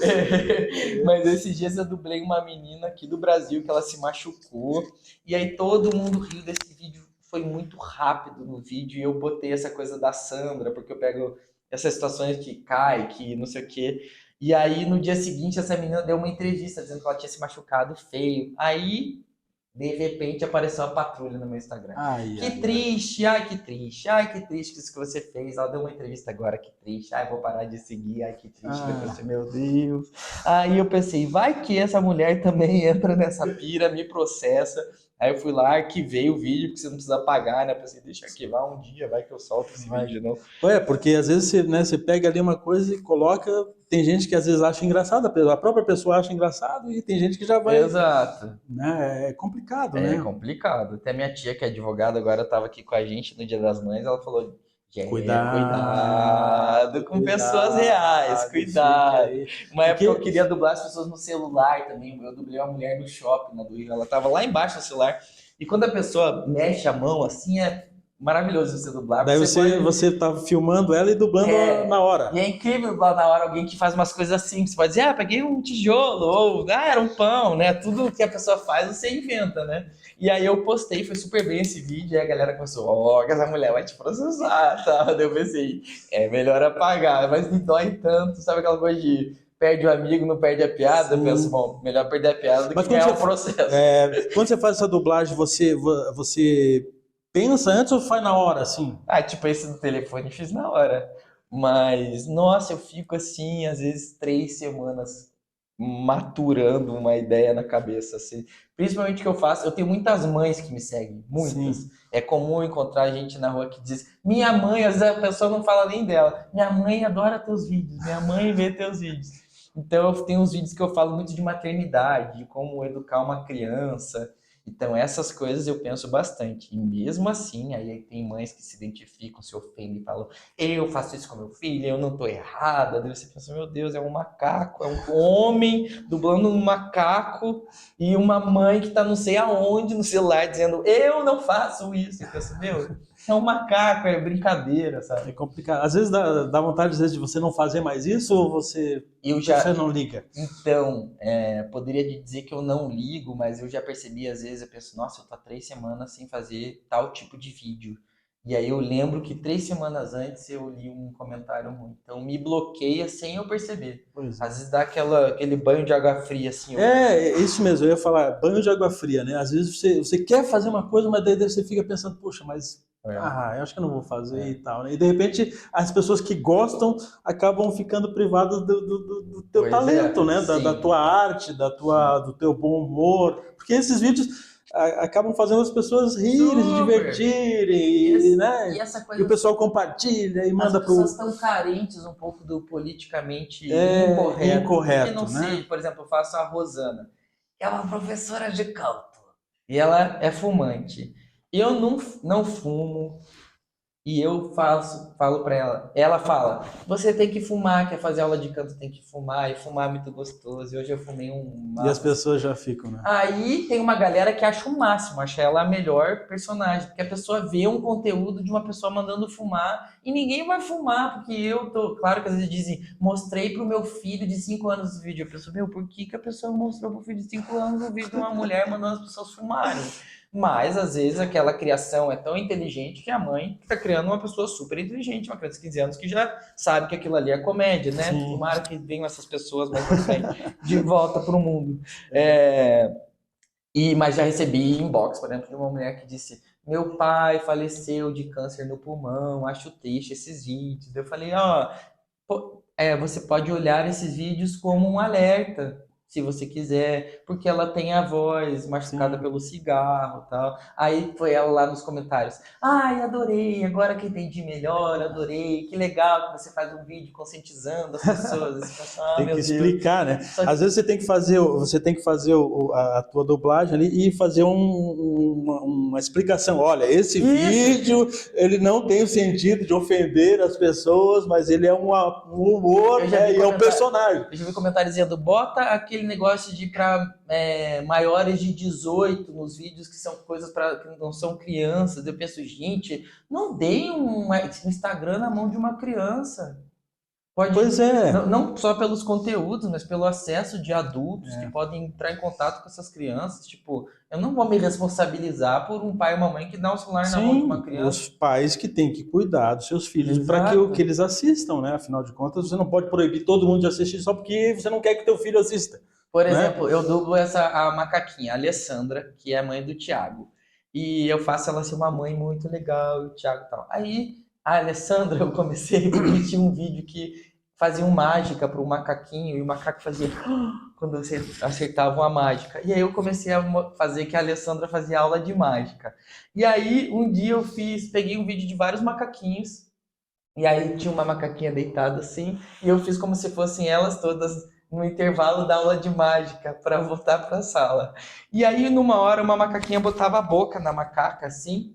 Mas esses dias eu dublei uma menina aqui do Brasil que ela se machucou. E aí todo mundo riu desse vídeo. Foi muito rápido no vídeo. E eu botei essa coisa da Sandra, porque eu pego essas situações que cai, que não sei o quê. E aí no dia seguinte essa menina deu uma entrevista dizendo que ela tinha se machucado feio. Aí, de repente, apareceu a patrulha no meu Instagram. Ai, Que triste, ai que triste, ai que triste isso que você fez. Ela deu uma entrevista agora, que triste, ai vou parar de seguir, ai que triste. Eu pensei, meu Deus. Aí eu pensei, vai que essa mulher também entra nessa pira, me processa. Aí eu fui lá, arquivei o vídeo, porque você não precisa pagar, né? Eu pensei, deixa eu arquivar um dia, vai que eu solto esse Vai. vídeo, não. Porque às vezes você pega ali uma coisa e coloca. Tem gente que às vezes acha engraçado, a própria pessoa acha engraçado e tem gente que já vai. Exato. Né? É complicado, É né? complicado. Até minha tia, que é advogada, agora estava aqui com a gente no Dia das Mães, ela falou, cuidado com pessoas reais, cuidado. Uma época eu queria dublar as pessoas no celular também. Eu dublei uma mulher no shopping, na do Rio. Ela tava lá embaixo no celular. E quando a pessoa mexe a mão assim, é maravilhoso você dublar. Daí você tá filmando ela e dublando na hora. E é incrível dublar na hora alguém que faz umas coisas assim. Você pode dizer, peguei um tijolo, ou era um pão, né? Tudo que a pessoa faz, você inventa, né? E aí eu postei, foi super bem esse vídeo, e a galera começou, que essa mulher vai te processar, tá? Daí eu pensei, é melhor apagar, mas me dói tanto, sabe aquela coisa de perde o amigo, não perde a piada? Eu penso, bom, melhor perder a piada do que ganhar o processo. Quando você faz essa dublagem, você pensa antes ou faz na hora, assim? Tipo esse do telefone fiz na hora. Mas, nossa, eu fico assim, às vezes 3 semanas maturando uma ideia na cabeça, assim. Principalmente o que eu faço, eu tenho muitas mães que me seguem, muitas. Sim. É comum encontrar gente na rua que diz, minha mãe, às vezes a pessoa não fala nem dela, minha mãe adora teus vídeos, minha mãe vê teus vídeos. Então eu tenho uns vídeos que eu falo muito de maternidade, de como educar uma criança. Então essas coisas eu penso bastante. E mesmo assim, aí tem mães que se identificam, se ofendem e falam, eu faço isso com meu filho, eu não tô errada. Daí você pensa, meu Deus, é um macaco, é um homem dublando um macaco e uma mãe que tá não sei aonde no celular dizendo, eu não faço isso. Eu penso, meu, é um macaco, é brincadeira, sabe? É complicado. Às vezes dá vontade às vezes, de você não fazer mais isso ou você não liga? Então, poderia dizer que eu não ligo, mas eu já percebi, às vezes, eu penso, nossa, eu tô há 3 semanas sem fazer tal tipo de vídeo. E aí eu lembro que 3 semanas antes eu li um comentário ruim. Então me bloqueia sem eu perceber. Às vezes dá aquele banho de água fria, assim. É isso mesmo, eu ia falar, banho de água fria, né? Às vezes você quer fazer uma coisa, mas daí você fica pensando, poxa, mas... eu acho que eu não vou fazer e tal, né? E de repente as pessoas que gostam acabam ficando privadas do teu talento, né? Da tua arte, do teu bom humor. Porque esses vídeos acabam fazendo as pessoas rirem, se divertirem, né? E o pessoal compartilha e manda pro... As pessoas estão carentes um pouco do politicamente incorreto. Porque não sei, por exemplo, eu faço a Rosana, que é uma professora de canto, e ela é fumante. Eu não fumo e eu falo pra ela fala, você tem que fumar, quer fazer aula de canto, tem que fumar, e fumar é muito gostoso, e hoje eu fumei E as pessoas já ficam, né? Aí tem uma galera que acha o máximo, acha ela a melhor personagem, porque a pessoa vê um conteúdo de uma pessoa mandando fumar, e ninguém vai fumar, porque claro que às vezes dizem, mostrei pro meu filho de 5 anos o vídeo, eu penso, por que a pessoa mostrou pro filho de 5 anos o vídeo de uma mulher mandando as pessoas fumarem? Mas, às vezes, aquela criação é tão inteligente que a mãe está criando uma pessoa super inteligente, uma criança de 15 anos que já sabe que aquilo ali é comédia, né? Sim. Tomara que venham essas pessoas mais pra frente, de volta para o mundo. Mas já recebi inbox, por exemplo, de uma mulher que disse, meu pai faleceu de câncer no pulmão, acho triste esses vídeos. Eu falei, Você pode olhar esses vídeos como um alerta, se você quiser, porque ela tem a voz machucada Sim. pelo cigarro e tal. Aí foi ela lá nos comentários. Ai, adorei, agora que entendi melhor, adorei, que legal que você faz um vídeo conscientizando as pessoas. Aí você pensa, Tem meu que Deus. explicar, né? Só que Às vezes você tem que fazer a tua dublagem ali e fazer uma explicação. Olha, esse Isso. vídeo, ele não tem o sentido de ofender as pessoas, mas ele é um humor, Eu já né? vi E é um comentário- personagem. eu já vi comentário dizendo, bota aquele negócio de para maiores de 18 nos vídeos que são coisas para que não são crianças. Eu penso, gente, não deem um Instagram na mão de uma criança. Pode, Pois é. não só pelos conteúdos, mas pelo acesso de adultos que podem entrar em contato com essas crianças. Tipo, eu não vou me responsabilizar por um pai e uma mãe que dá um celular na mão de uma criança. Os pais que têm que cuidar dos seus filhos para Exato. que eles assistam, né? Afinal de contas, você não pode proibir todo mundo de assistir só porque você não quer que teu filho assista. Por exemplo, eu dublo a macaquinha, a Alessandra, que é a mãe do Thiago. E eu faço ela ser uma mãe muito legal, e o Thiago e tal. Aí, a Alessandra, eu comecei porque tinha um vídeo que faziam mágica para o macaquinho, e o macaco fazia quando você acertava uma mágica. E aí eu comecei a fazer que a Alessandra fazia aula de mágica. E aí, um dia peguei um vídeo de vários macaquinhos, e aí tinha uma macaquinha deitada assim, e eu fiz como se fossem elas todas no intervalo da aula de mágica para voltar para a sala. E aí, numa hora, uma macaquinha botava a boca na macaca assim,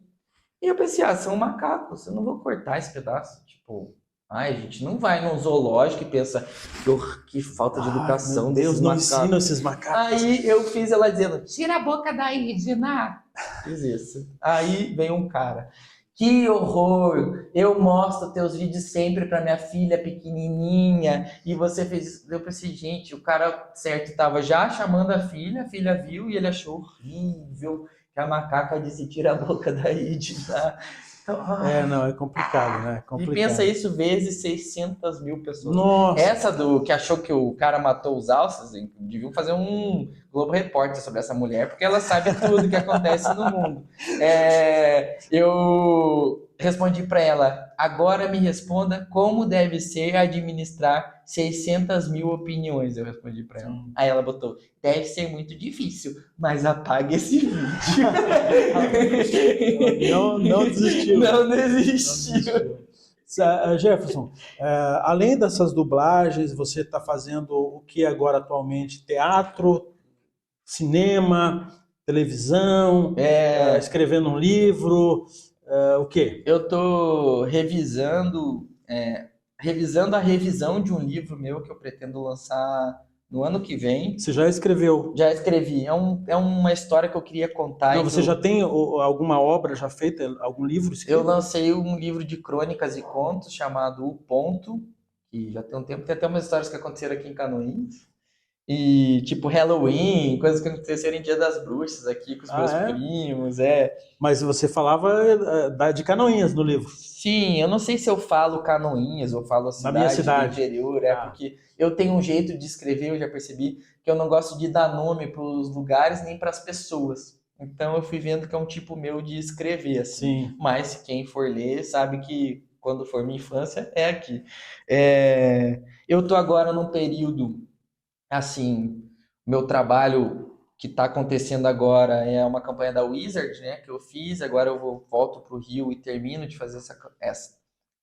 e eu pensei, são macacos, eu não vou cortar esse pedaço. Tipo, a gente não vai num zoológico e pensa, que falta de educação Meu Deus, desses não macacos. ensina esses macacos. Aí eu fiz ela dizendo, tira a boca daí, Regina. Fiz isso. Aí vem um cara. Que horror! Eu mostro teus vídeos sempre para minha filha pequenininha e você fez isso. Eu pensei, gente, o cara certo estava já chamando a filha viu e ele achou horrível que a macaca disse tira a boca daí de lá. Então, Não, é complicado, né? É e complicado. pensa isso vezes 600 mil pessoas. Nossa. Essa do que achou que o cara matou os alces, deviam fazer um Globo Repórter sobre essa mulher, porque ela sabe tudo que acontece no mundo. Eu respondi para ela, agora me responda como deve ser administrar 600 mil opiniões, eu respondi para ela. Aí ela botou, deve ser muito difícil, mas apague esse vídeo. Não desistiu. Não desistiu. Jefferson, além dessas dublagens, você está fazendo o que agora atualmente? Teatro, cinema, televisão, escrevendo um livro, o quê? Eu estou revisando a revisão de um livro meu que eu pretendo lançar no ano que vem. Você já escreveu? Já escrevi. É uma história que eu queria contar. Não, você já tem alguma obra já feita, algum livro escrito? Eu lancei um livro de crônicas e contos chamado O Ponto, que já tem um tempo. Tem até umas histórias que aconteceram aqui em Canoinhas. E tipo Halloween, coisas que aconteceram em Dia das Bruxas aqui com os meus primos. Mas você falava de Canoinhas no livro? Sim, eu não sei se eu falo Canoinhas ou falo Na minha cidade. do interior, porque eu tenho um jeito de escrever, eu já percebi, que eu não gosto de dar nome para os lugares nem para as pessoas. Então eu fui vendo que é um tipo meu de escrever, assim. Sim. Mas quem for ler sabe que quando for minha infância é aqui. Eu tô agora num período, assim, meu trabalho que está acontecendo agora é uma campanha da Wizard, né, que eu fiz, agora eu volto para o Rio e termino de fazer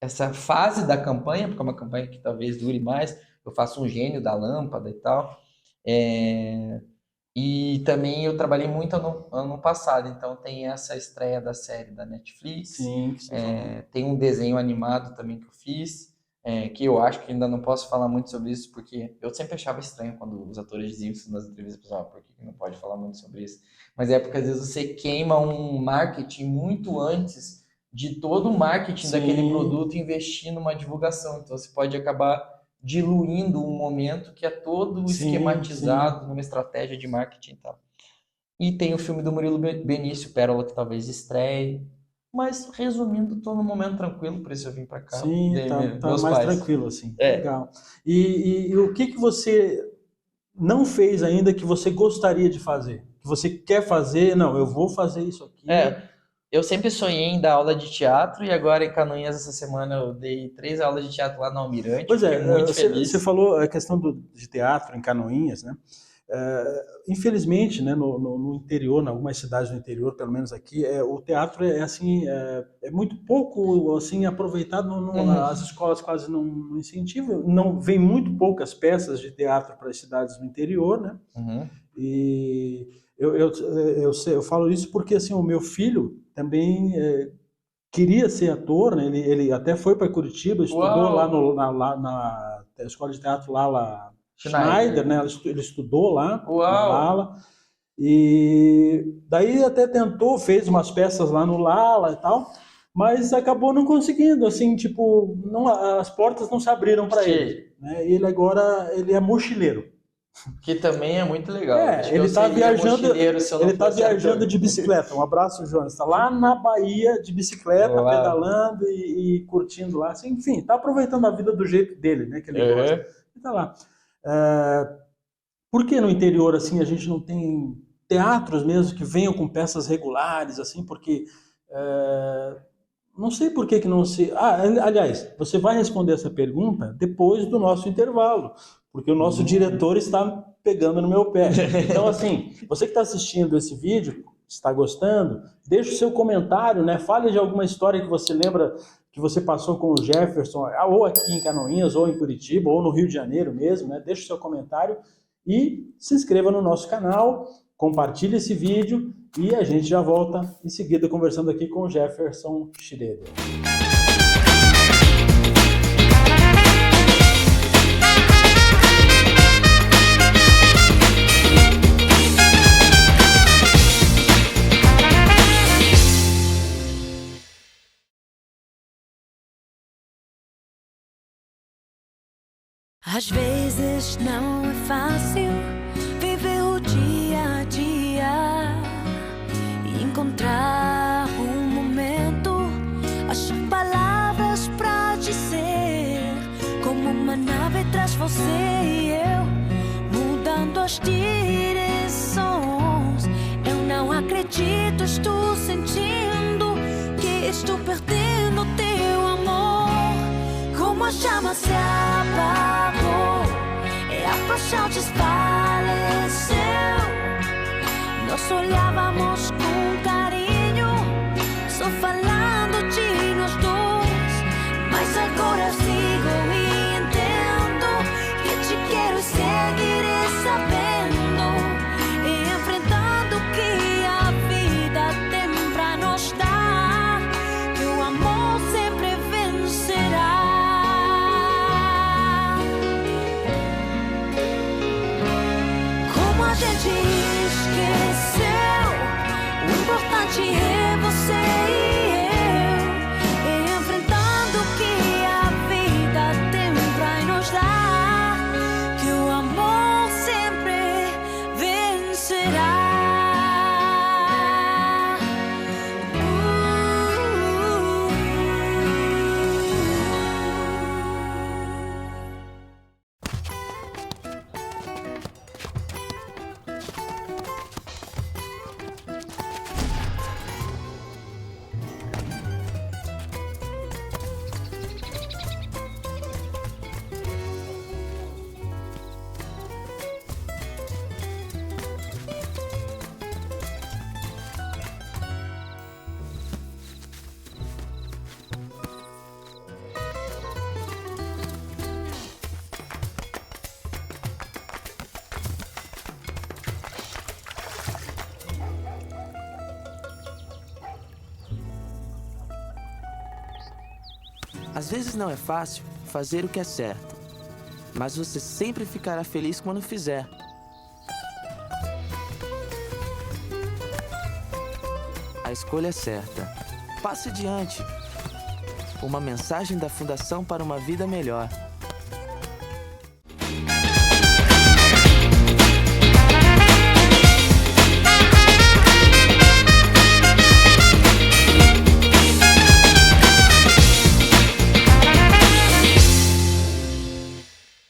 essa fase da campanha, porque é uma campanha que talvez dure mais, eu faço um gênio da lâmpada e tal, e também eu trabalhei muito ano passado, então tem essa estreia da série da Netflix, Sim, tem um desenho animado também que eu fiz, que eu acho que ainda não posso falar muito sobre isso, porque eu sempre achava estranho quando os atores diziam isso nas entrevistas, pessoal, por que não pode falar muito sobre isso? Mas é porque às vezes você queima um marketing muito antes de todo o marketing daquele produto investir numa divulgação, então você pode acabar diluindo um momento que é todo esquematizado numa estratégia de marketing e tal. E tem o filme do Murilo Benício, Pérola, que talvez estreie. Mas, resumindo, estou num momento tranquilo, por isso eu vim para cá. Sim, tá mais tranquilo, assim. Legal. E o que você não fez ainda que você gostaria de fazer? Que você quer fazer? Não, eu vou fazer isso aqui. Eu sempre sonhei em dar aula de teatro e agora em Canoinhas essa semana eu dei 3 aulas de teatro lá no Almirante. Pois Fiquei muito você feliz. falou a questão de teatro em Canoinhas, né? Infelizmente, né, no interior, em algumas cidades do interior, pelo menos aqui, o teatro assim, é muito pouco assim aproveitado, as escolas quase não incentivam, não vem muito poucas peças de teatro para as cidades do interior, né? E eu falo isso porque assim, o meu filho também queria ser ator, né? Ele até foi para Curitiba, estudou lá na escola de teatro lá Schneider, né? Ele estudou lá na Lala. E daí até tentou, fez umas peças lá no Lala e tal, mas acabou não conseguindo, assim, tipo, as portas não se abriram para ele, né? E ele agora é mochileiro. Que também é muito legal. Ele está viajando de bicicleta. Um abraço, Jonas. Está lá na Bahia de bicicleta, pedalando e curtindo lá. Assim, enfim, está aproveitando a vida do jeito dele, né? Que ele gosta. E tá lá. Por que no interior assim a gente não tem teatros mesmo que venham com peças regulares, assim? Porque não sei por que não se... aliás, você vai responder essa pergunta depois do nosso intervalo, porque o nosso diretor está pegando no meu pé. Então, assim, você que está assistindo esse vídeo, está gostando, deixa o seu comentário, né? Fale de alguma história que você lembra que você passou com o Jefferson, ou aqui em Canoinhas, ou em Curitiba, ou no Rio de Janeiro mesmo, né? Deixa o seu comentário e se inscreva no nosso canal, compartilhe esse vídeo e a gente já volta em seguida conversando aqui com o Jefferson Schroeder. Às vezes não é fácil viver o dia a dia e encontrar um momento, achar palavras pra dizer. Como uma nave traz você e eu, mudando as direções. Eu não acredito, estou sentindo que estou perdendo o teu amor. Como a chama se apagou e a paixão desfaleceu. Nós olhávamos com carinho, só falando de nós dois. Mas agora sigo e entendo que te quero e seguirei sabendo e enfrentando o que a vida tem pra nos dar, que o amor sempre vencerá. A gente esqueceu, o importante é você e eu, enfrentando o que a vida tem pra nos dar, que o amor sempre vencerá. Às vezes não é fácil fazer o que é certo, mas você sempre ficará feliz quando fizer. A escolha é certa. Passe adiante. Uma mensagem da Fundação para uma Vida Melhor.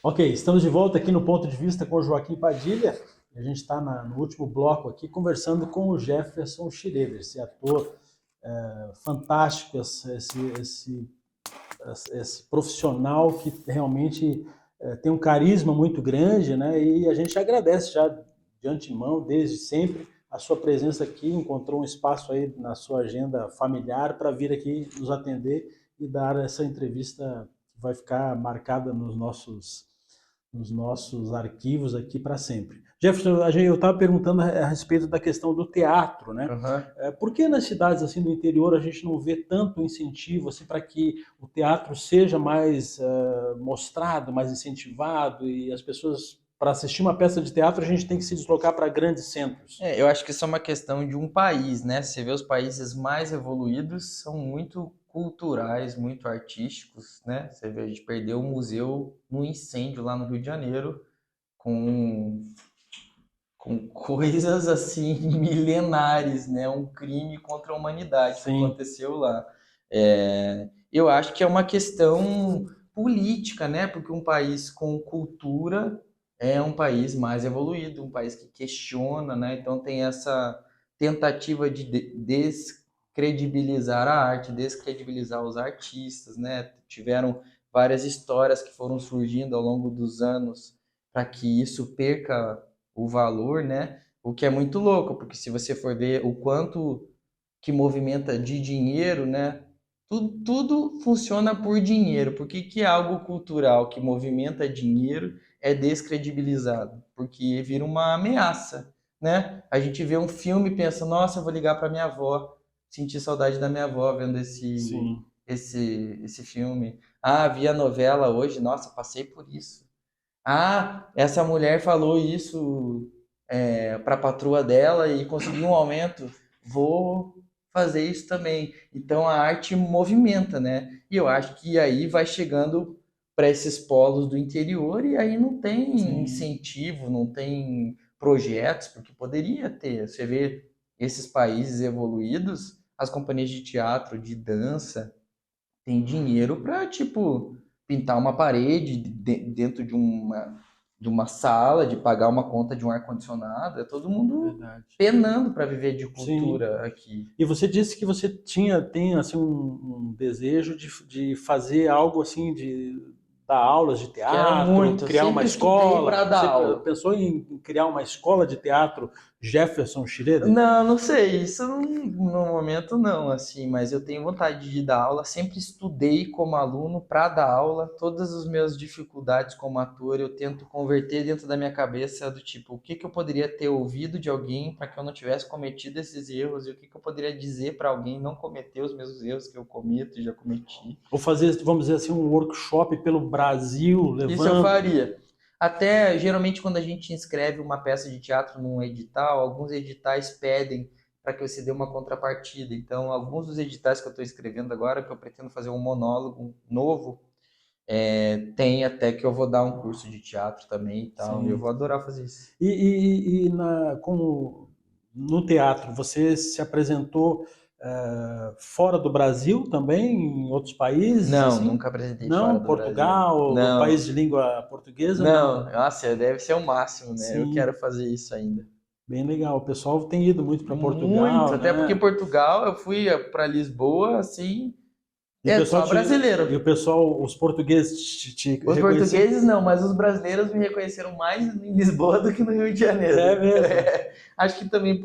Ok, estamos de volta aqui no Ponto de Vista com o Joaquim Padilha. A gente está no último bloco aqui conversando com o Jefferson Schroeder, esse ator fantástico esse profissional que realmente tem um carisma muito grande, né? E a gente agradece já de antemão, desde sempre, a sua presença aqui, encontrou um espaço aí na sua agenda familiar para vir aqui nos atender e dar essa entrevista que vai ficar marcada nos nossos arquivos aqui para sempre. Jefferson, eu estava perguntando a respeito da questão do teatro, né? Uhum. Por que nas cidades assim do interior a gente não vê tanto incentivo assim, para que o teatro seja mais mostrado, mais incentivado e as pessoas, para assistir uma peça de teatro, a gente tem que se deslocar para grandes centros? Eu acho que isso é uma questão de um país, né? Você vê os países mais evoluídos são muito culturais, muito artísticos, né? Você vê, a gente perdeu o museu no incêndio lá no Rio de Janeiro com coisas assim milenares, né? Um crime contra a humanidade que aconteceu lá. Eu acho que é uma questão política, né? Porque um país com cultura é um país mais evoluído, um país que questiona, né? Então tem essa tentativa de descredibilizar a arte, descredibilizar os artistas, né? Tiveram várias histórias que foram surgindo ao longo dos anos para que isso perca o valor, né? O que é muito louco, porque se você for ver o quanto que movimenta de dinheiro, né? Tudo funciona por dinheiro. Por que é algo cultural que movimenta dinheiro é descredibilizado? Porque vira uma ameaça, né? A gente vê um filme e pensa, nossa, eu vou ligar para minha avó, sentir saudade da minha avó vendo esse filme. Ah, vi a novela hoje, nossa, passei por isso. Ah, essa mulher falou isso para a patroa dela e conseguiu um aumento, vou fazer isso também. Então a arte movimenta, né? E eu acho que aí vai chegando para esses polos do interior e aí não tem incentivo, não tem projetos, porque poderia ter. Você vê esses países evoluídos, as companhias de teatro, de dança, têm dinheiro para, tipo, pintar uma parede dentro de uma sala, de pagar uma conta de um ar-condicionado. É todo mundo penando para viver de cultura aqui. E você disse que você tem assim, um desejo de fazer algo assim, de dar aulas de teatro, criar uma escola. Você pensou em criar uma escola de teatro Jefferson Schroeder? Não sei, isso no momento não, assim, mas eu tenho vontade de dar aula, sempre estudei como aluno para dar aula, todas as minhas dificuldades como ator eu tento converter dentro da minha cabeça do tipo, o que eu poderia ter ouvido de alguém para que eu não tivesse cometido esses erros e o que eu poderia dizer para alguém não cometer os mesmos erros que eu cometo e já cometi. Ou fazer, vamos dizer assim, um workshop pelo Brasil, levando... Isso eu faria. Até, geralmente, quando a gente inscreve uma peça de teatro num edital, alguns editais pedem para que você dê uma contrapartida. Então, alguns dos editais que eu estou escrevendo agora, que eu pretendo fazer um monólogo novo, tem até que eu vou dar um curso de teatro também e tal. Eu vou adorar fazer isso. Como no teatro, você se apresentou fora do Brasil também, em outros países? Não, assim? nunca apresentei fora do Portugal, Brasil. país de língua portuguesa? Não, nossa, deve ser o máximo, né? Sim. Eu quero fazer isso ainda. Bem legal, o pessoal tem ido muito para Portugal. Muito, até né? porque Portugal, eu fui para Lisboa, assim, só brasileiro. E o pessoal, os portugueses te Os portugueses não, mas os brasileiros me reconheceram mais em Lisboa do que no Rio de Janeiro. É mesmo? Acho que também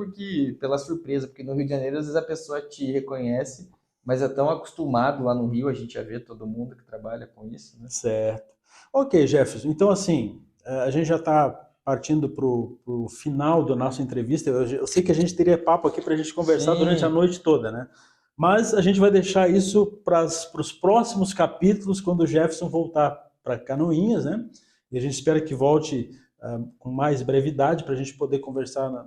pela surpresa, porque no Rio de Janeiro às vezes a pessoa te reconhece, mas é tão acostumado lá no Rio, a gente já vê todo mundo que trabalha com isso, né? Certo. Ok, Jefferson, então assim, a gente já está partindo para o final da nossa entrevista. Eu sei que a gente teria papo aqui para a gente conversar durante a noite toda, né? Mas a gente vai deixar isso para os próximos capítulos, quando o Jefferson voltar para Canoinhas, né? E a gente espera que volte com mais brevidade para a gente poder conversar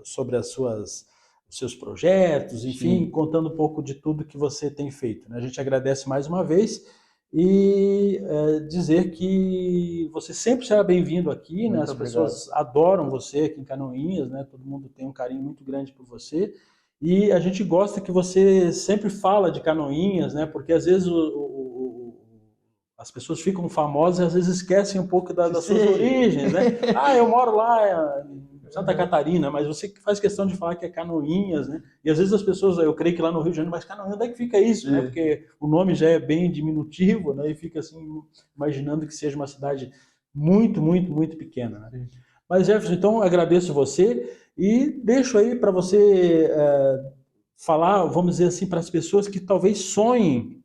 sobre os seus projetos, enfim, contando um pouco de tudo que você tem feito, né? A gente agradece mais uma vez e dizer que você sempre será bem-vindo aqui, né? As pessoas adoram você aqui em Canoinhas, né? Todo mundo tem um carinho muito grande por você. E a gente gosta que você sempre fala de Canoinhas, né? Porque às vezes as pessoas ficam famosas e às vezes esquecem um pouco das suas origens, né? Eu moro lá Santa Catarina, mas você que faz questão de falar que é Canoinhas, né? E às vezes as pessoas, eu creio que lá no Rio de Janeiro, mas Canoinhas, onde é que fica isso, né? Porque o nome já é bem diminutivo, né? E fica assim, imaginando que seja uma cidade muito, muito, muito pequena, né? Mas, Jefferson, então agradeço você e deixo aí para você falar, vamos dizer assim, para as pessoas que talvez sonhem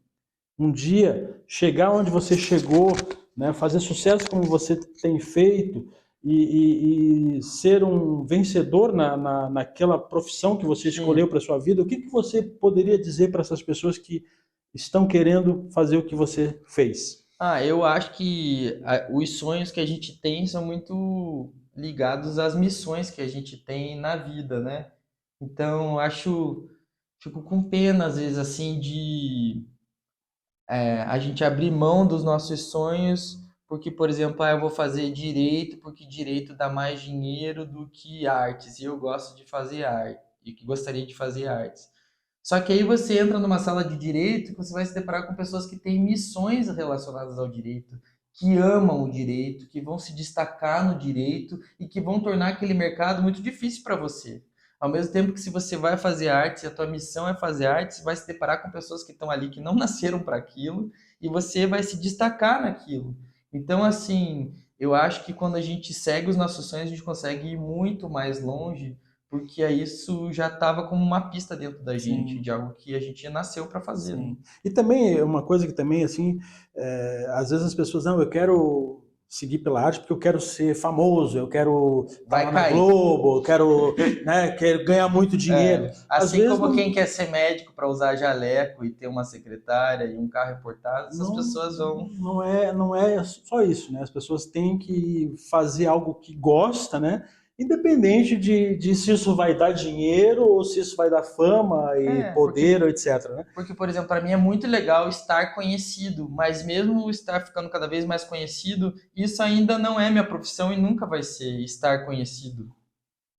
um dia chegar onde você chegou, né, fazer sucesso como você tem feito e ser um vencedor naquela profissão que você escolheu para a sua vida. O que você poderia dizer para essas pessoas que estão querendo fazer o que você fez? Eu acho que os sonhos que a gente tem são muito ligados às missões que a gente tem na vida, né? Então, fico com pena, às vezes, assim, de a gente abrir mão dos nossos sonhos, porque, por exemplo, eu vou fazer direito, porque direito dá mais dinheiro do que artes, e eu gosto de fazer arte, e que gostaria de fazer artes. Só que aí você entra numa sala de direito e você vai se deparar com pessoas que têm missões relacionadas ao direito, que amam o direito, que vão se destacar no direito e que vão tornar aquele mercado muito difícil para você. Ao mesmo tempo que se você vai fazer arte, e a tua missão é fazer arte, você vai se deparar com pessoas que estão ali que não nasceram para aquilo e você vai se destacar naquilo. Então, assim, eu acho que quando a gente segue os nossos sonhos, a gente consegue ir muito mais longe, porque isso já estava como uma pista dentro da gente, de algo que a gente nasceu para fazer. Né? E também, uma coisa que também, assim, às vezes as pessoas, não, eu quero seguir pela arte porque eu quero ser famoso, eu quero estar na Globo, eu quero, né, quero ganhar muito dinheiro. Assim como quem quer ser médico para usar jaleco e ter uma secretária e um carro importado, essas pessoas vão... Não é só isso, né? As pessoas têm que fazer algo que gosta, né? Independente de se isso vai dar dinheiro ou se isso vai dar fama e poder, etc. Né? Porque, por exemplo, para mim é muito legal estar conhecido, mas mesmo estar ficando cada vez mais conhecido, isso ainda não é minha profissão e nunca vai ser estar conhecido.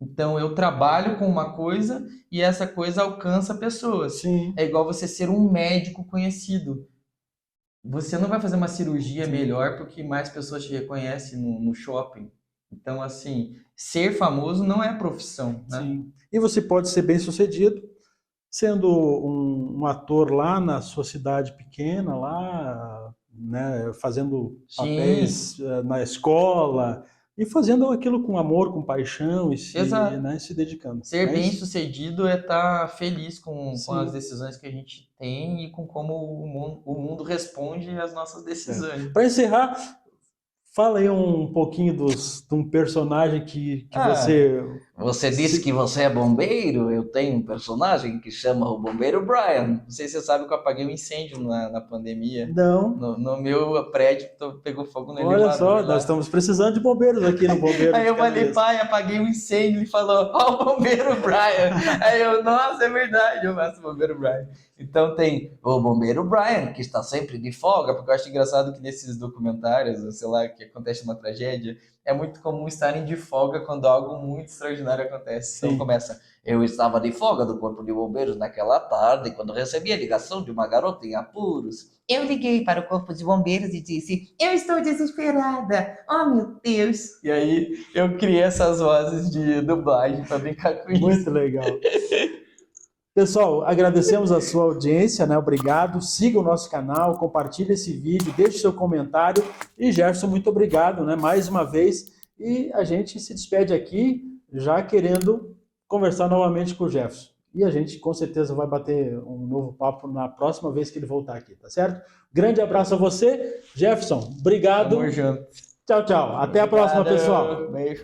Então, eu trabalho com uma coisa e essa coisa alcança pessoas. Sim. É igual você ser um médico conhecido. Você não vai fazer uma cirurgia melhor porque mais pessoas te reconhecem no shopping. Então, assim, ser famoso não é profissão, né? Sim. E você pode ser bem-sucedido sendo um ator lá na sua cidade pequena, lá, né, fazendo papéis na escola e fazendo aquilo com amor, com paixão e se dedicando. Ser bem-sucedido é estar feliz com as decisões que a gente tem e com como o mundo responde às nossas decisões. Para encerrar, fala aí um pouquinho de um personagem que você... Você disse que você é bombeiro, eu tenho um personagem que chama o Bombeiro Brian. Não sei se você sabe que eu apaguei um incêndio na pandemia. Não. No meu prédio pegou fogo no elevador. Olha só, nós estamos precisando de bombeiros aqui no Bombeiro. Aí eu falei, pai, apaguei um incêndio. Ele falou, o Bombeiro Brian. Aí eu, nossa, é verdade, eu faço o Bombeiro Brian. Então tem o Bombeiro Brian, que está sempre de folga, porque eu acho engraçado que nesses documentários, sei lá, que acontece uma tragédia, é muito comum estarem de folga quando algo muito extraordinário acontece. Então começa, eu estava de folga do Corpo de Bombeiros naquela tarde, quando recebi a ligação de uma garota em apuros. Eu liguei para o Corpo de Bombeiros e disse, eu estou desesperada, oh meu Deus. E aí eu criei essas vozes de dublagem para brincar com isso. Muito legal. Pessoal, agradecemos a sua audiência, né? Obrigado. Siga o nosso canal, compartilhe esse vídeo, deixe seu comentário. E Jefferson, muito obrigado, né? Mais uma vez. E a gente se despede aqui, já querendo conversar novamente com o Jefferson. E a gente com certeza vai bater um novo papo na próxima vez que ele voltar aqui, tá certo? Grande abraço a você, Jefferson. Obrigado. Tamo junto. Tchau, tchau. Até a próxima, pessoal. Beijo.